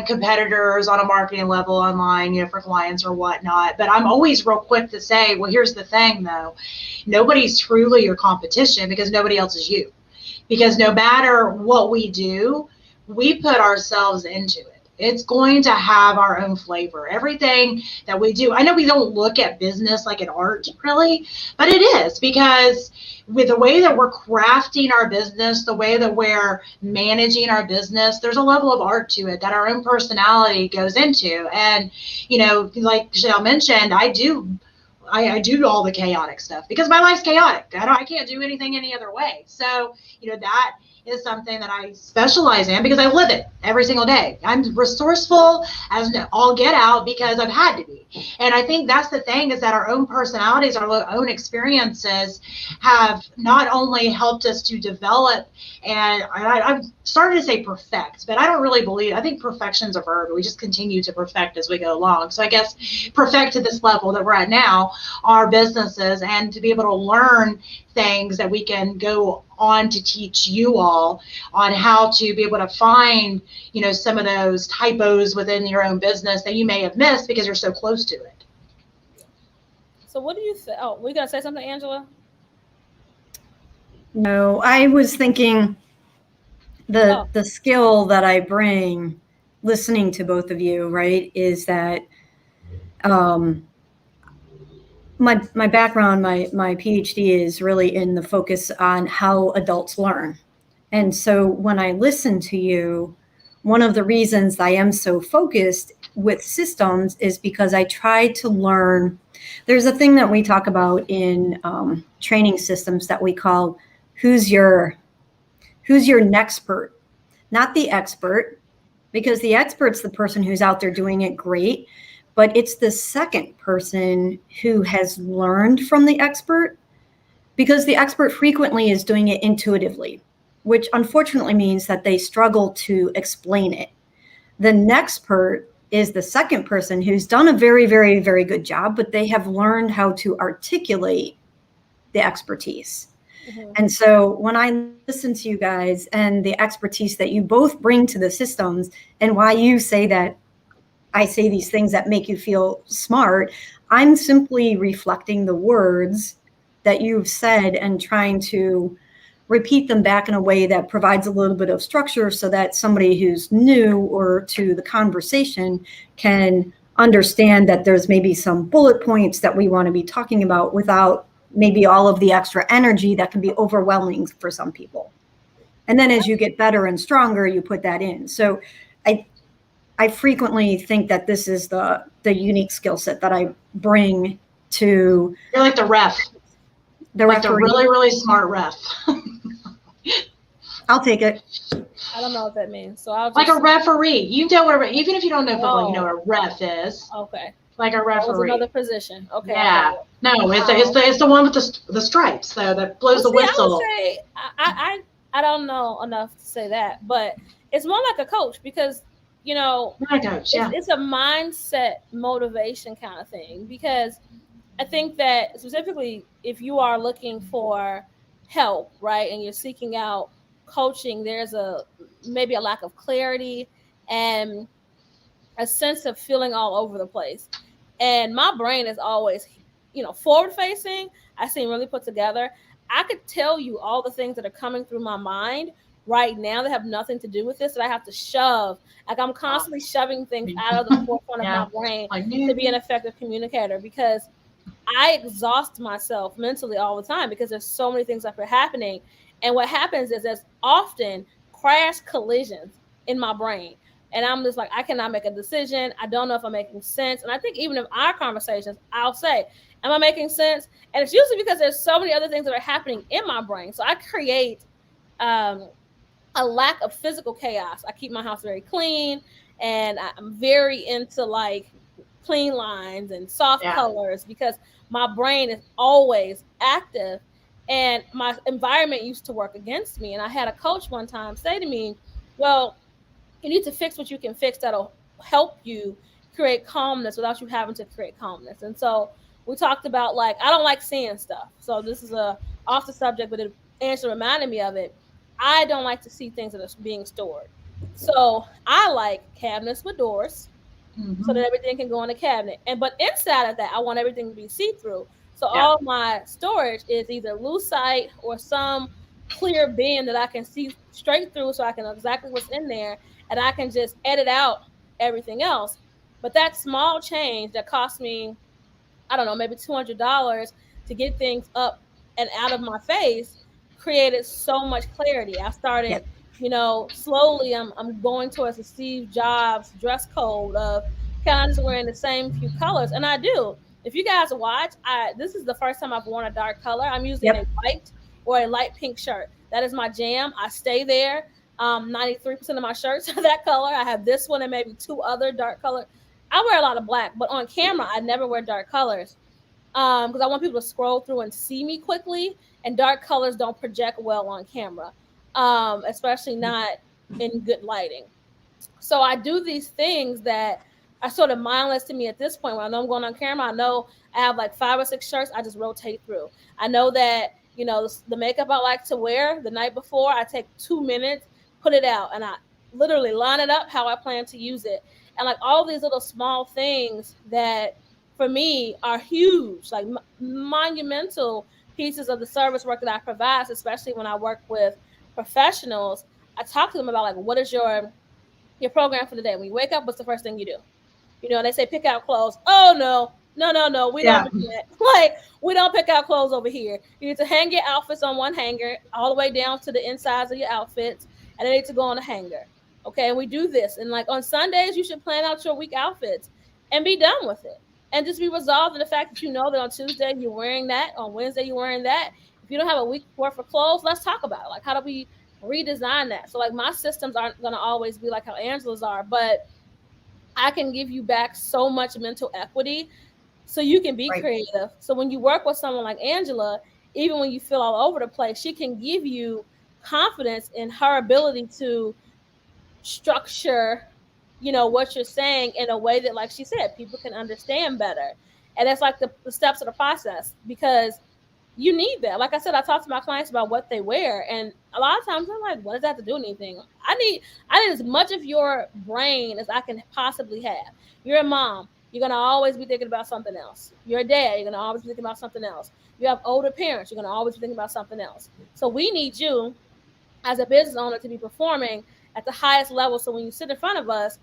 Speaker 1: competitors on a marketing level online, for clients or whatnot, but I'm always real quick to say, well, here's the thing though, nobody's truly your competition because nobody else is you. Because no matter what we do, we put ourselves into it. It's going to have our own flavor. Everything that we do, I know we don't look at business like an art really, but it is, because with the way that we're crafting our business, the way that we're managing our business, there's a level of art to it that our own personality goes into. And, like Chanel mentioned, I do all the chaotic stuff because my life's chaotic. I can't do anything any other way. So, that is something that I specialize in because I live it every single day. I'm resourceful as all get out because I've had to be. And I think that's the thing, is that our own personalities, our own experiences have not only helped us to develop, and I'm starting to say perfect, but I don't really believe, I think perfection's a verb. We just continue to perfect as we go along. So I guess perfect to this level that we're at now, our businesses, and to be able to learn things that we can go on to teach you all on how to be able to find, some of those typos within your own business that you may have missed because you're so close to it.
Speaker 2: So what do you say? Oh, we gonna say something, Angela?
Speaker 3: No, I was thinking the skill that I bring listening to both of you, right, is that um, my background, my PhD is really in the focus on how adults learn. And so when I listen to you, one of the reasons I am so focused with systems is because I try to learn. There's a thing that we talk about in training systems that we call who's your nexpert, not the expert, because the expert's the person who's out there doing it great, but it's the second person who has learned from the expert, because the expert frequently is doing it intuitively, which unfortunately means that they struggle to explain it. The nexpert is the second person who's done a very, very, very good job, but they have learned how to articulate the expertise.
Speaker 2: Mm-hmm.
Speaker 3: And so when I listen to you guys and the expertise that you both bring to the systems, and why you say that I say these things that make you feel smart, I'm simply reflecting the words that you've said and trying to repeat them back in a way that provides a little bit of structure so that somebody who's new or to the conversation can understand that there's maybe some bullet points that we want to be talking about without maybe all of the extra energy that can be overwhelming for some people. And then as you get better and stronger, you put that in. So I frequently think that this is the unique skill set that I bring to.
Speaker 1: You're like the ref.
Speaker 3: The
Speaker 1: like the really, really smart ref.
Speaker 3: I'll take it.
Speaker 2: I don't know what that means. So I'll just...
Speaker 1: Like a referee. You know what even if you don't know football, you know what a ref is.
Speaker 2: Okay.
Speaker 1: Like a referee.
Speaker 2: That was another position. Okay.
Speaker 1: Yeah. No, it's the one with the stripes though that blows the whistle.
Speaker 2: I would say I don't know enough to say that, but it's more like a coach because it's a mindset motivation kind of thing, because I think that specifically if you are looking for help, right, and you're seeking out coaching, there's maybe a lack of clarity and a sense of feeling all over the place. And my brain is always, forward facing. I seem really put together. I could tell you all the things that are coming through my mind right now that have nothing to do with this, that I have to shove. Like I'm constantly shoving things out of the forefront of my brain to be an effective communicator, because I exhaust myself mentally all the time because there's so many things that are happening. And what happens is there's often crash collisions in my brain. And I'm just like, I cannot make a decision. I don't know if I'm making sense. And I think even in our conversations, I'll say, am I making sense? And it's usually because there's so many other things that are happening in my brain. So I create a lack of physical chaos. I keep my house very clean, and I'm very into like clean lines and soft colors because my brain is always active, and my environment used to work against me. And I had a coach one time say to me, well, you need to fix what you can fix that'll help you create calmness without you having to create calmness. And so we talked about, like, I don't like seeing stuff. So this is off the subject, but it answer reminded me of it. I don't like to see things that are being stored. So I like cabinets with doors so that everything can go in a cabinet. But inside of that, I want everything to be see-through. So all of my storage is either lucite or some clear bin that I can see straight through so I can know exactly what's in there, and I can just edit out everything else. But that small change that cost me, I don't know, maybe $200 to get things up and out of my face created so much clarity. I started, slowly I'm going towards the Steve Jobs dress code of kind of just wearing the same few colors. And I do. If you guys watch, this is the first time I've worn a dark color. I'm using a white or a light pink shirt. That is my jam. I stay there. 93% of my shirts are that color. I have this one and maybe two other dark colors. I wear a lot of black, but on camera, I never wear dark colors because I want people to scroll through and see me quickly, and dark colors don't project well on camera, especially not in good lighting. So I do these things that are sort of mindless to me at this point. When I know I'm going on camera, I know I have like 5 or 6 shirts I just rotate through. I know that, the makeup I like to wear the night before, I take 2 minutes, put it out, and I literally line it up how I plan to use it. And like all these little small things that for me are huge, like monumental pieces of the service work that I provide, especially when I work with professionals. I talk to them about, like, what is your program for the day? When you wake up, what's the first thing you do? They say pick out clothes. Oh no, we don't do that. Like, we don't pick out clothes over here. You need to hang your outfits on one hanger all the way down to the insides of your outfits, and they need to go on a hanger. Okay, and we do this. And like on Sundays, you should plan out your week outfits and be done with it. And just be resolved in the fact that you know that on Tuesday you're wearing that, on Wednesday you're wearing that. If you don't have a week worth of clothes, let's talk about it. Like, how do we redesign that? So like, my systems aren't going to always be like how Angela's are, but I can give you back so much mental equity so you can be creative. So when you work with someone like Angela, even when you feel all over the place, she can give you confidence in her ability to structure, what you're saying in a way that, like she said, people can understand better. And that's like the steps of the process, because you need that. Like I said, I talk to my clients about what they wear, and a lot of times I'm like, what does that have to do with anything? I need as much of your brain as I can possibly have. You're a mom, you're gonna always be thinking about something else. You're a dad, you're gonna always be thinking about something else. You have older parents, you're gonna always be thinking about something else. So we need you as a business owner to be performing at the highest level. So when you sit in front of us,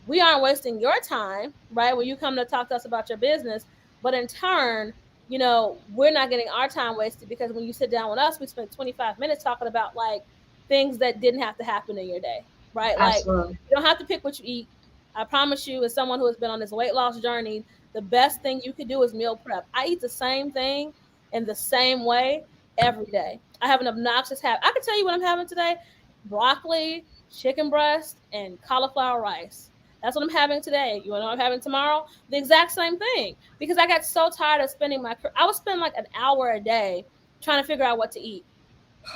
Speaker 2: we aren't wasting your time, right? When you come to talk to us about your business, but in turn, we're not getting our time wasted, because when you sit down with us, we spend 25 minutes talking about like things that didn't have to happen in your day, right?
Speaker 1: Absolutely.
Speaker 2: Like, you don't have to pick what you eat. I promise you, as someone who has been on this weight loss journey, the best thing you can do is meal prep. I eat the same thing in the same way every day. I have an obnoxious habit. I can tell you what I'm having today: broccoli, chicken breast, and cauliflower rice. That's what I'm having today. You want to know what I'm having tomorrow? The exact same thing. Because I got so tired of I would spend like an hour a day trying to figure out what to eat.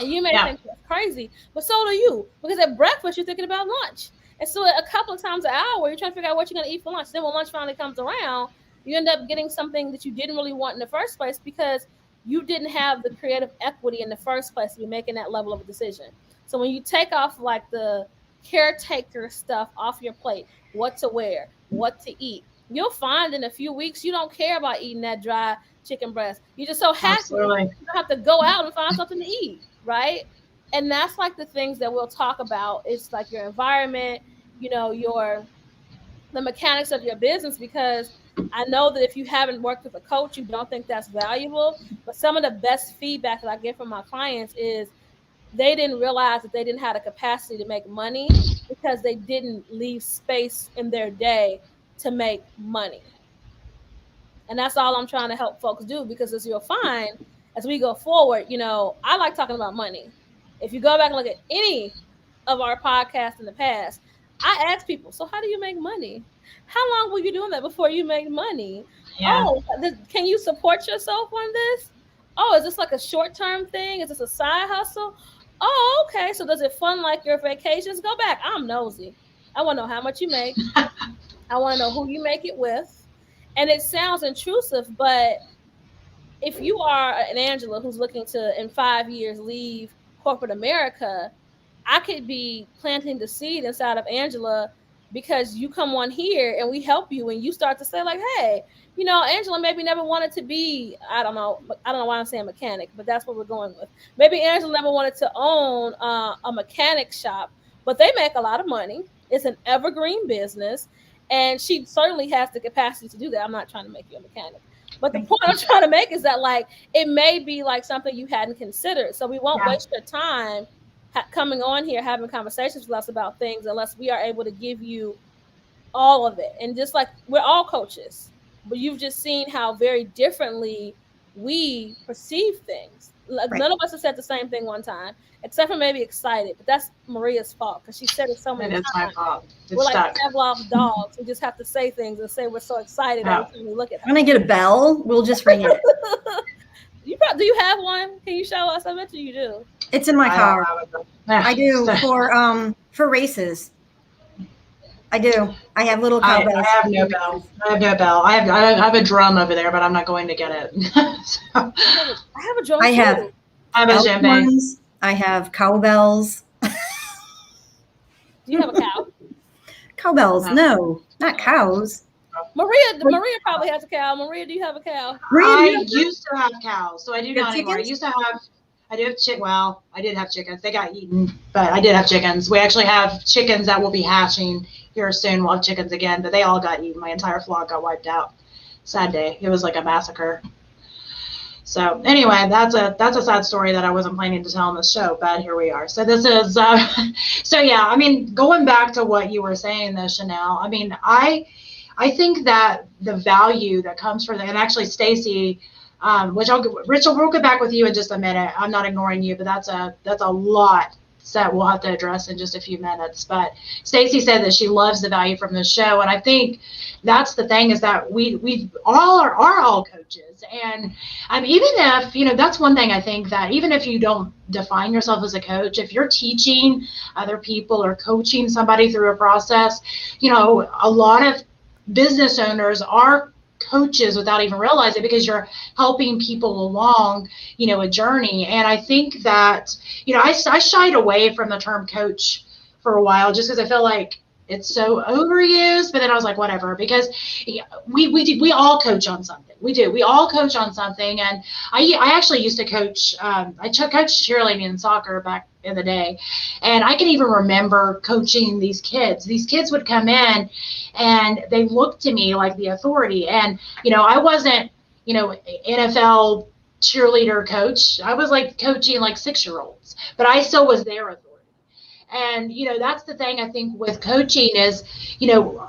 Speaker 2: And you may think that's crazy, but so do you. Because at breakfast, you're thinking about lunch. And so a couple of times an hour, you're trying to figure out what you're going to eat for lunch. Then when lunch finally comes around, you end up getting something that you didn't really want in the first place, because you didn't have the creative equity in the first place to be making that level of a decision. So when you take off like the caretaker stuff off your plate, what to wear, what to eat, you'll find in a few weeks you don't care about eating that dry chicken breast. You're just so happy.
Speaker 1: Absolutely.
Speaker 2: You don't have to go out and find something to eat, right? And that's like the things that we'll talk about. It's like your environment, the mechanics of your business, because I know that if you haven't worked with a coach, you don't think that's valuable. But some of the best feedback that I get from my clients is they didn't realize that they didn't have the capacity to make money because they didn't leave space in their day to make money. And that's all I'm trying to help folks do, because as you'll find, as we go forward, I like talking about money. If you go back and look at any of our podcasts in the past, I ask people, so how do you make money? How long were you doing that before you made money?
Speaker 1: Yeah.
Speaker 2: Oh, can you support yourself on this? Oh, is this like a short-term thing? Is this a side hustle? Oh, okay. So does it fund like your vacations? Go back. I'm nosy. I want to know how much you make. I want to know who you make it with. And it sounds intrusive, but if you are an Angela who's looking to, in 5 years, leave corporate America, I could be planting the seed inside of Angela, because you come on here and we help you, and you start to say like, hey, Angela maybe never wanted to be, I don't know why I'm saying mechanic, but that's what we're going with. Maybe Angela never wanted to own a mechanic shop, but they make a lot of money. It's an evergreen business, and she certainly has the capacity to do that. I'm not trying to make you a mechanic, but the point I'm trying to make is that like, it may be like something you hadn't considered. So we won't waste your time coming on here, having conversations with us about things, unless we are able to give you all of it. And just like, we're all coaches, but you've just seen how very differently we perceive things. Like, none of us have said the same thing one time, except for maybe excited, but that's Maria's fault, because she said it so many times.
Speaker 1: It's my fault.
Speaker 2: We're like Pavlov's dogs. We just have to say things and say we're so excited every time we look at her.
Speaker 3: When I get a bell, we'll just ring it.
Speaker 2: Do you have one? Can you show us? I bet you do.
Speaker 3: It's in my car. I do for races. I do. I have little cowbells.
Speaker 1: I have no bell. I have a drum over there, but I'm not going to get it.
Speaker 2: I have a drum.
Speaker 3: I have
Speaker 1: a djembe.
Speaker 3: I have cowbells.
Speaker 2: Do you have a cow?
Speaker 3: Cowbells? No, not cows.
Speaker 2: Maria probably has a cow. Maria, do you have a cow?
Speaker 1: I used to have cows, so I do not anymore. I do have well, I did have chickens. They got eaten, but I did have chickens. We actually have chickens that will be hatching here soon. We'll have chickens again, but they all got eaten. My entire flock got wiped out. Sad day. It was like a massacre. So anyway, that's a sad story that I wasn't planning to tell on the show, but here we are. So this is, so yeah, I mean, going back to what you were saying though, Chanel, I mean, I think that the value that comes from that, and actually Stacy, Rachel, we'll get back with you in just a minute. I'm not ignoring you, but that's a lot that we'll have to address in just a few minutes. But Stacy said that she loves the value from the show, and I think that's the thing, is that we all are all coaches, and even if that's one thing, I think that even if you don't define yourself as a coach, if you're teaching other people or coaching somebody through a process, a lot of business owners are coaches without even realizing it, because you're helping people along, a journey. And I think that, I shied away from the term coach for a while just because I feel like it's so overused, but then I was like, whatever, because we all coach on something. We all coach on something. And I actually used to coach, I coached cheerleading and soccer back in the day. And I can even remember coaching these kids. These kids would come in and they looked to me like the authority. And, I wasn't, NFL cheerleader coach. I was like coaching like 6-year-olds, but I still was their authority. And, that's the thing I think with coaching is,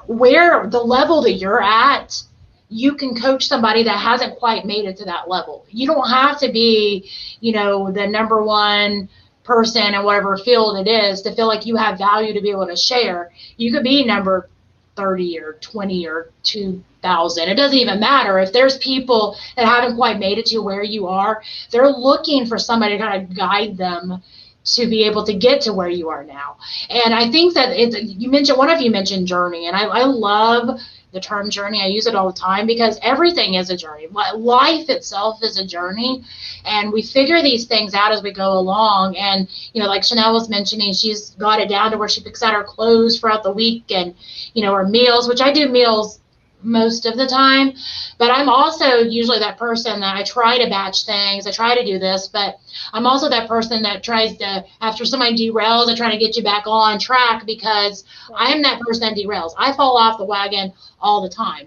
Speaker 1: where the level that you're at, you can coach somebody that hasn't quite made it to that level. You don't have to be, the number one person in whatever field it is to feel like you have value to be able to share. You could be number 30 or 20 or 2,000. It doesn't even matter. If there's people that haven't quite made it to where you are, they're looking for somebody to kind of guide them to be able to get to where you are now. And I think that one of you mentioned journey, and I love the term journey. I use it all the time because everything is a journey. Life itself is a journey, and we figure these things out as we go along. And, like Chanel was mentioning, she's got it down to where she picks out her clothes throughout the week and, her meals, which I do meals most of the time, but I'm also usually that person that I try to batch things. I try to do this, but I'm also that person that tries to, after somebody derails, I try to get you back on track, because I am that person that derails. I fall off the wagon all the time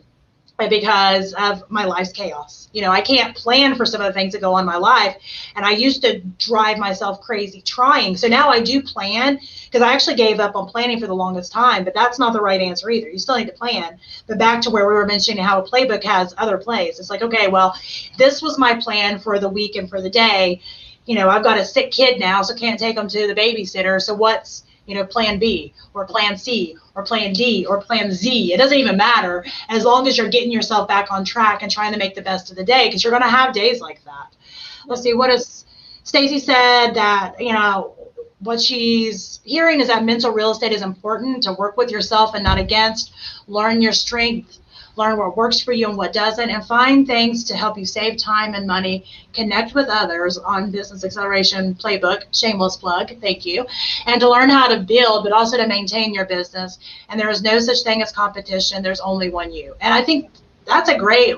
Speaker 1: because of my life's chaos. I can't plan for some of the things that go on in my life. And I used to drive myself crazy trying. So now I do plan, because I actually gave up on planning for the longest time, but that's not the right answer either. You still need to plan. But back to where we were mentioning how a playbook has other plays. It's like, okay, well, this was my plan for the week and for the day. I've got a sick kid now, so can't take them to the babysitter. So what's, plan B or plan C or plan D or plan Z? It doesn't even matter, as long as you're getting yourself back on track and trying to make the best of the day, because you're going to have days like that. Let's see, what is Stacy said that, what she's hearing is that mental real estate is important, to work with yourself and not against, learn your strength, learn what works for you and what doesn't, and find things to help you save time and money, connect with others on Business Acceleration Playbook, shameless plug, thank you, and to learn how to build, but also to maintain your business. And there is no such thing as competition. There's only one you. And I think that's a great,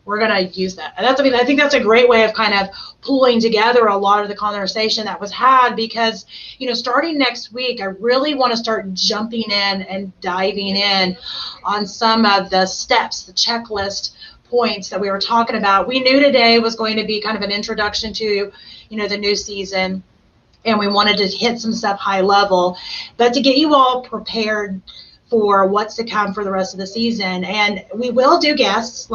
Speaker 1: we're going to use that. I think that's a great way of kind of pulling together a lot of the conversation that was had, because, starting next week, I really want to start jumping in and diving in on some of the steps, the checklist points that we were talking about. We knew today was going to be kind of an introduction to, the new season, and we wanted to hit some stuff high level, but to get you all prepared for what's to come for the rest of the season. And we will do guests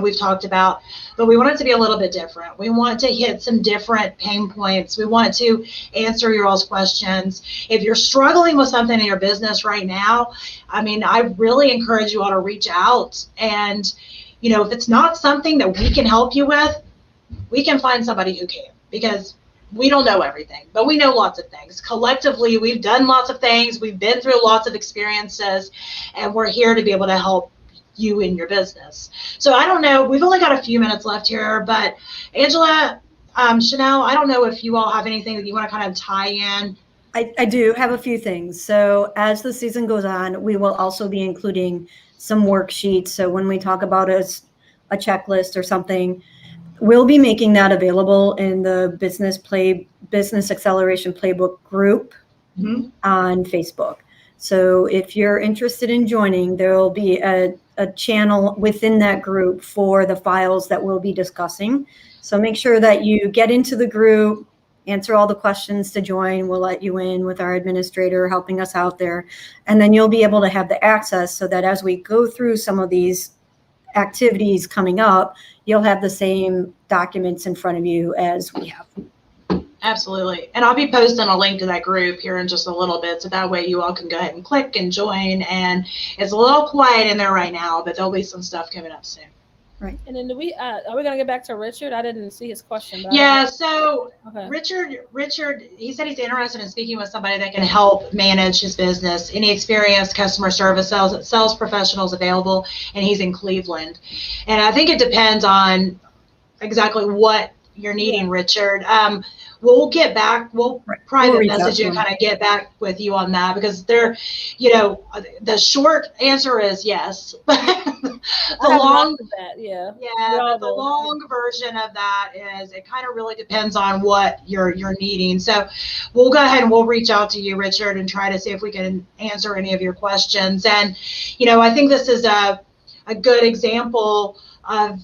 Speaker 1: we've talked about, but we want it to be a little bit different. We want to hit some different pain points. We want to answer your all's questions. If you're struggling with something in your business right now, I really encourage you all to reach out. And, if it's not something that we can help you with, we can find somebody who can, because we don't know everything, but we know lots of things. Collectively, we've done lots of things. We've been through lots of experiences, and we're here to be able to help you in your business. So I don't know, we've only got a few minutes left here, but Angela, Chanel, I don't know if you all have anything that you want to kind of tie in.
Speaker 3: I do have a few things. So as the season goes on, we will also be including some worksheets. So when we talk about a checklist or something, We'll be making that available in the Business Acceleration Playbook group on Facebook. So if you're interested in joining, there will be a channel within that group for the files that we'll be discussing. So make sure that you get into the group, answer all the questions to join. We'll let you in with our administrator helping us out there. And then you'll be able to have the access so that as we go through some of these activities coming up, you'll have the same documents in front of you as we have.
Speaker 1: Absolutely. And I'll be posting a link to that group here in just a little bit. So that way you all can go ahead and click and join. And it's a little quiet in there right now, but there'll be some stuff coming up soon.
Speaker 3: Right.
Speaker 2: And then are we going to get back to Richard? I didn't see his question.
Speaker 1: Yeah. So
Speaker 2: okay.
Speaker 1: Richard, he said he's interested in speaking with somebody that can help manage his business. Any experienced customer service sales professionals available, and he's in Cleveland. And I think it depends on exactly what you're needing, Richard. We'll get back. We'll private message you and kind of get back with you on that, because the short answer is yes. the long version of that is it kind of really depends on what you're needing. So we'll go ahead and we'll reach out to you, Richard, and try to see if we can answer any of your questions. And I think this is a good example of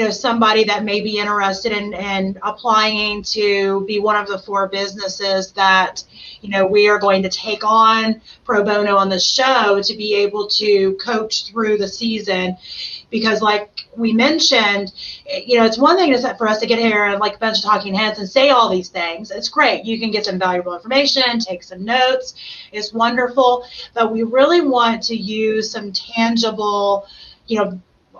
Speaker 1: somebody that may be interested in applying to be one of the 4 businesses that, we are going to take on pro bono on the show to be able to coach through the season. Because like we mentioned, it's one thing for us to get here and like a bunch of talking heads and say all these things. It's great. You can get some valuable information, take some notes. It's wonderful. But we really want to use some tangible,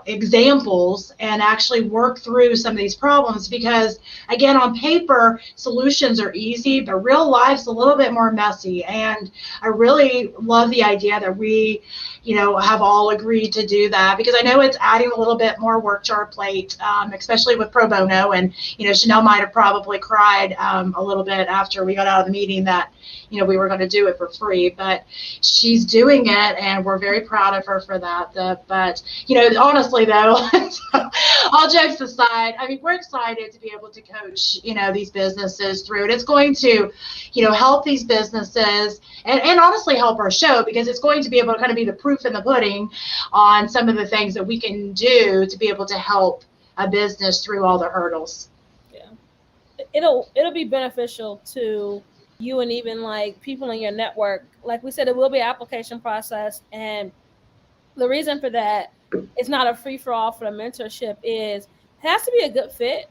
Speaker 1: examples and actually work through some of these problems, because again, on paper solutions are easy, but real life's a little bit more messy. And I really love the idea that we have all agreed to do that, because I know it's adding a little bit more work to our plate, especially with pro bono. And Chanel might have probably cried a little bit after we got out of the meeting that we were going to do it for free, but she's doing it, and we're very proud of her for that. But honestly though, all jokes aside, I mean, we're excited to be able to coach these businesses through it. It's going to help these businesses and honestly help our show, because it's going to be able to kind of be the proof in the pudding on some of the things that we can do to be able to help a business through all the hurdles.
Speaker 2: Yeah, it'll be beneficial to you and even like people in your network. Like we said, it will be an application process, and the reason for that, it's not a free for all for the mentorship, is it has to be a good fit.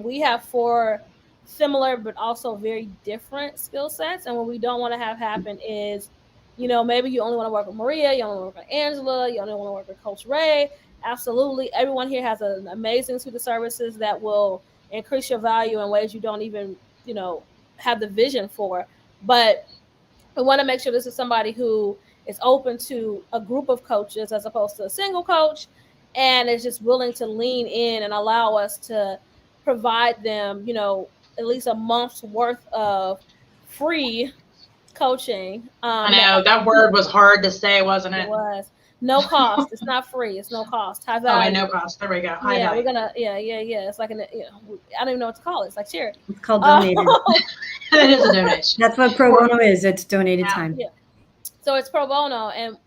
Speaker 2: We have 4 similar but also very different skill sets, and what we don't want to have happen is, maybe you only want to work with Maria, you only want to work with Angela, you only want to work with Coach Ray. Absolutely, everyone here has an amazing suite of services that will increase your value in ways you don't even have the vision for. But we want to make sure this is somebody who is open to a group of coaches as opposed to a single coach, and is just willing to lean in and allow us to provide them, at least a month's worth of free coaching.
Speaker 1: I know that word was hard to say, wasn't it?
Speaker 2: It was. No cost. It's not free. It's no cost. High value.
Speaker 1: Oh, no cost. There we go. High value.
Speaker 2: We're gonna. Yeah. It's like I don't even know what to call it. It's like charity.
Speaker 3: It's called donated.
Speaker 1: It is a donation.
Speaker 3: That's what pro bono is. It's donated time.
Speaker 2: Yeah. So it's pro bono, and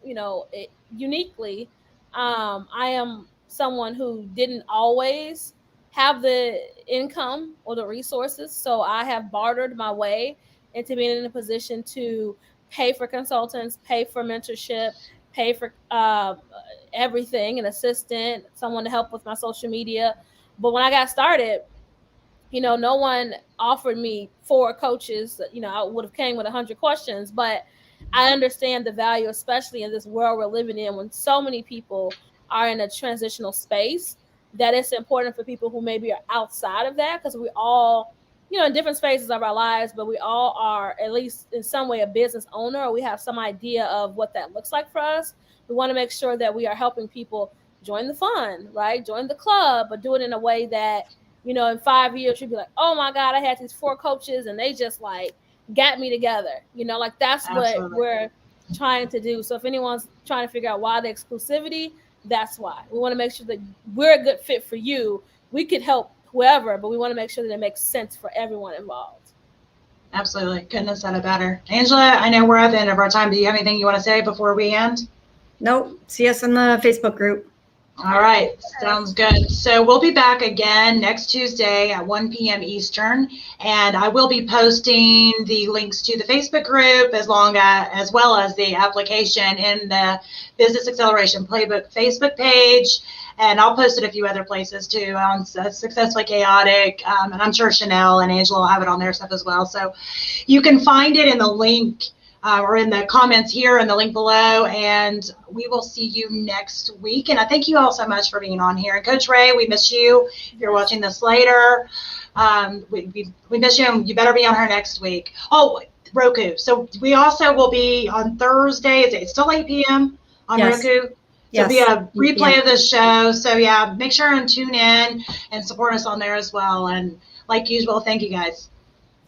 Speaker 2: uniquely, I am someone who didn't always have the income or the resources, so I have bartered my way into being in a position to pay for consultants, pay for mentorship, pay for everything, an assistant, someone to help with my social media. But when I got started, no one offered me 4 coaches. I would have came with 100 questions, but I understand the value, especially in this world we're living in, when so many people are in a transitional space, that it's important for people who maybe are outside of that, because we all, in different phases of our lives, but we all are at least in some way a business owner, or we have some idea of what that looks like for us. We want to make sure that we are helping people join the fun, right? Join the club, but do it in a way that, in 5 years, you'll be like, oh my God, I had these 4 coaches and they just like got me together. That's Absolutely. What we're trying to do. So if anyone's trying to figure out why the exclusivity, that's why. We want to make sure that we're a good fit for you. we could help whoever, but we want to make sure that it makes sense for everyone involved.
Speaker 1: Absolutely. Couldn't have said it better. Angela, I know we're at the end of our time. Do you have anything you want to say before we end?
Speaker 3: Nope. See us in the Facebook group.
Speaker 1: All right. Sounds good. So we'll be back again next Tuesday at 1 p.m. Eastern. And I will be posting the links to the Facebook group as well as the application in the Business Acceleration Playbook Facebook page. And I'll post it a few other places too on Successfully Chaotic. And I'm sure Chanel and Angela will have it on their stuff as well. So you can find it in the link or in the comments here and the link below. And we will see you next week. And I thank you all so much for being on here. And Coach Ray, we miss you. If you're watching this later, we miss you. And you better be on her next week. Oh, Roku. So we also will be on Thursday. It's still 8 p.m. on Roku. So it'll be a replay of this show. So yeah, make sure and tune in and support us on there as well. And like usual, thank you guys.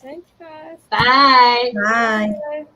Speaker 2: Thanks, guys.
Speaker 1: Bye.
Speaker 3: Bye.
Speaker 2: Bye.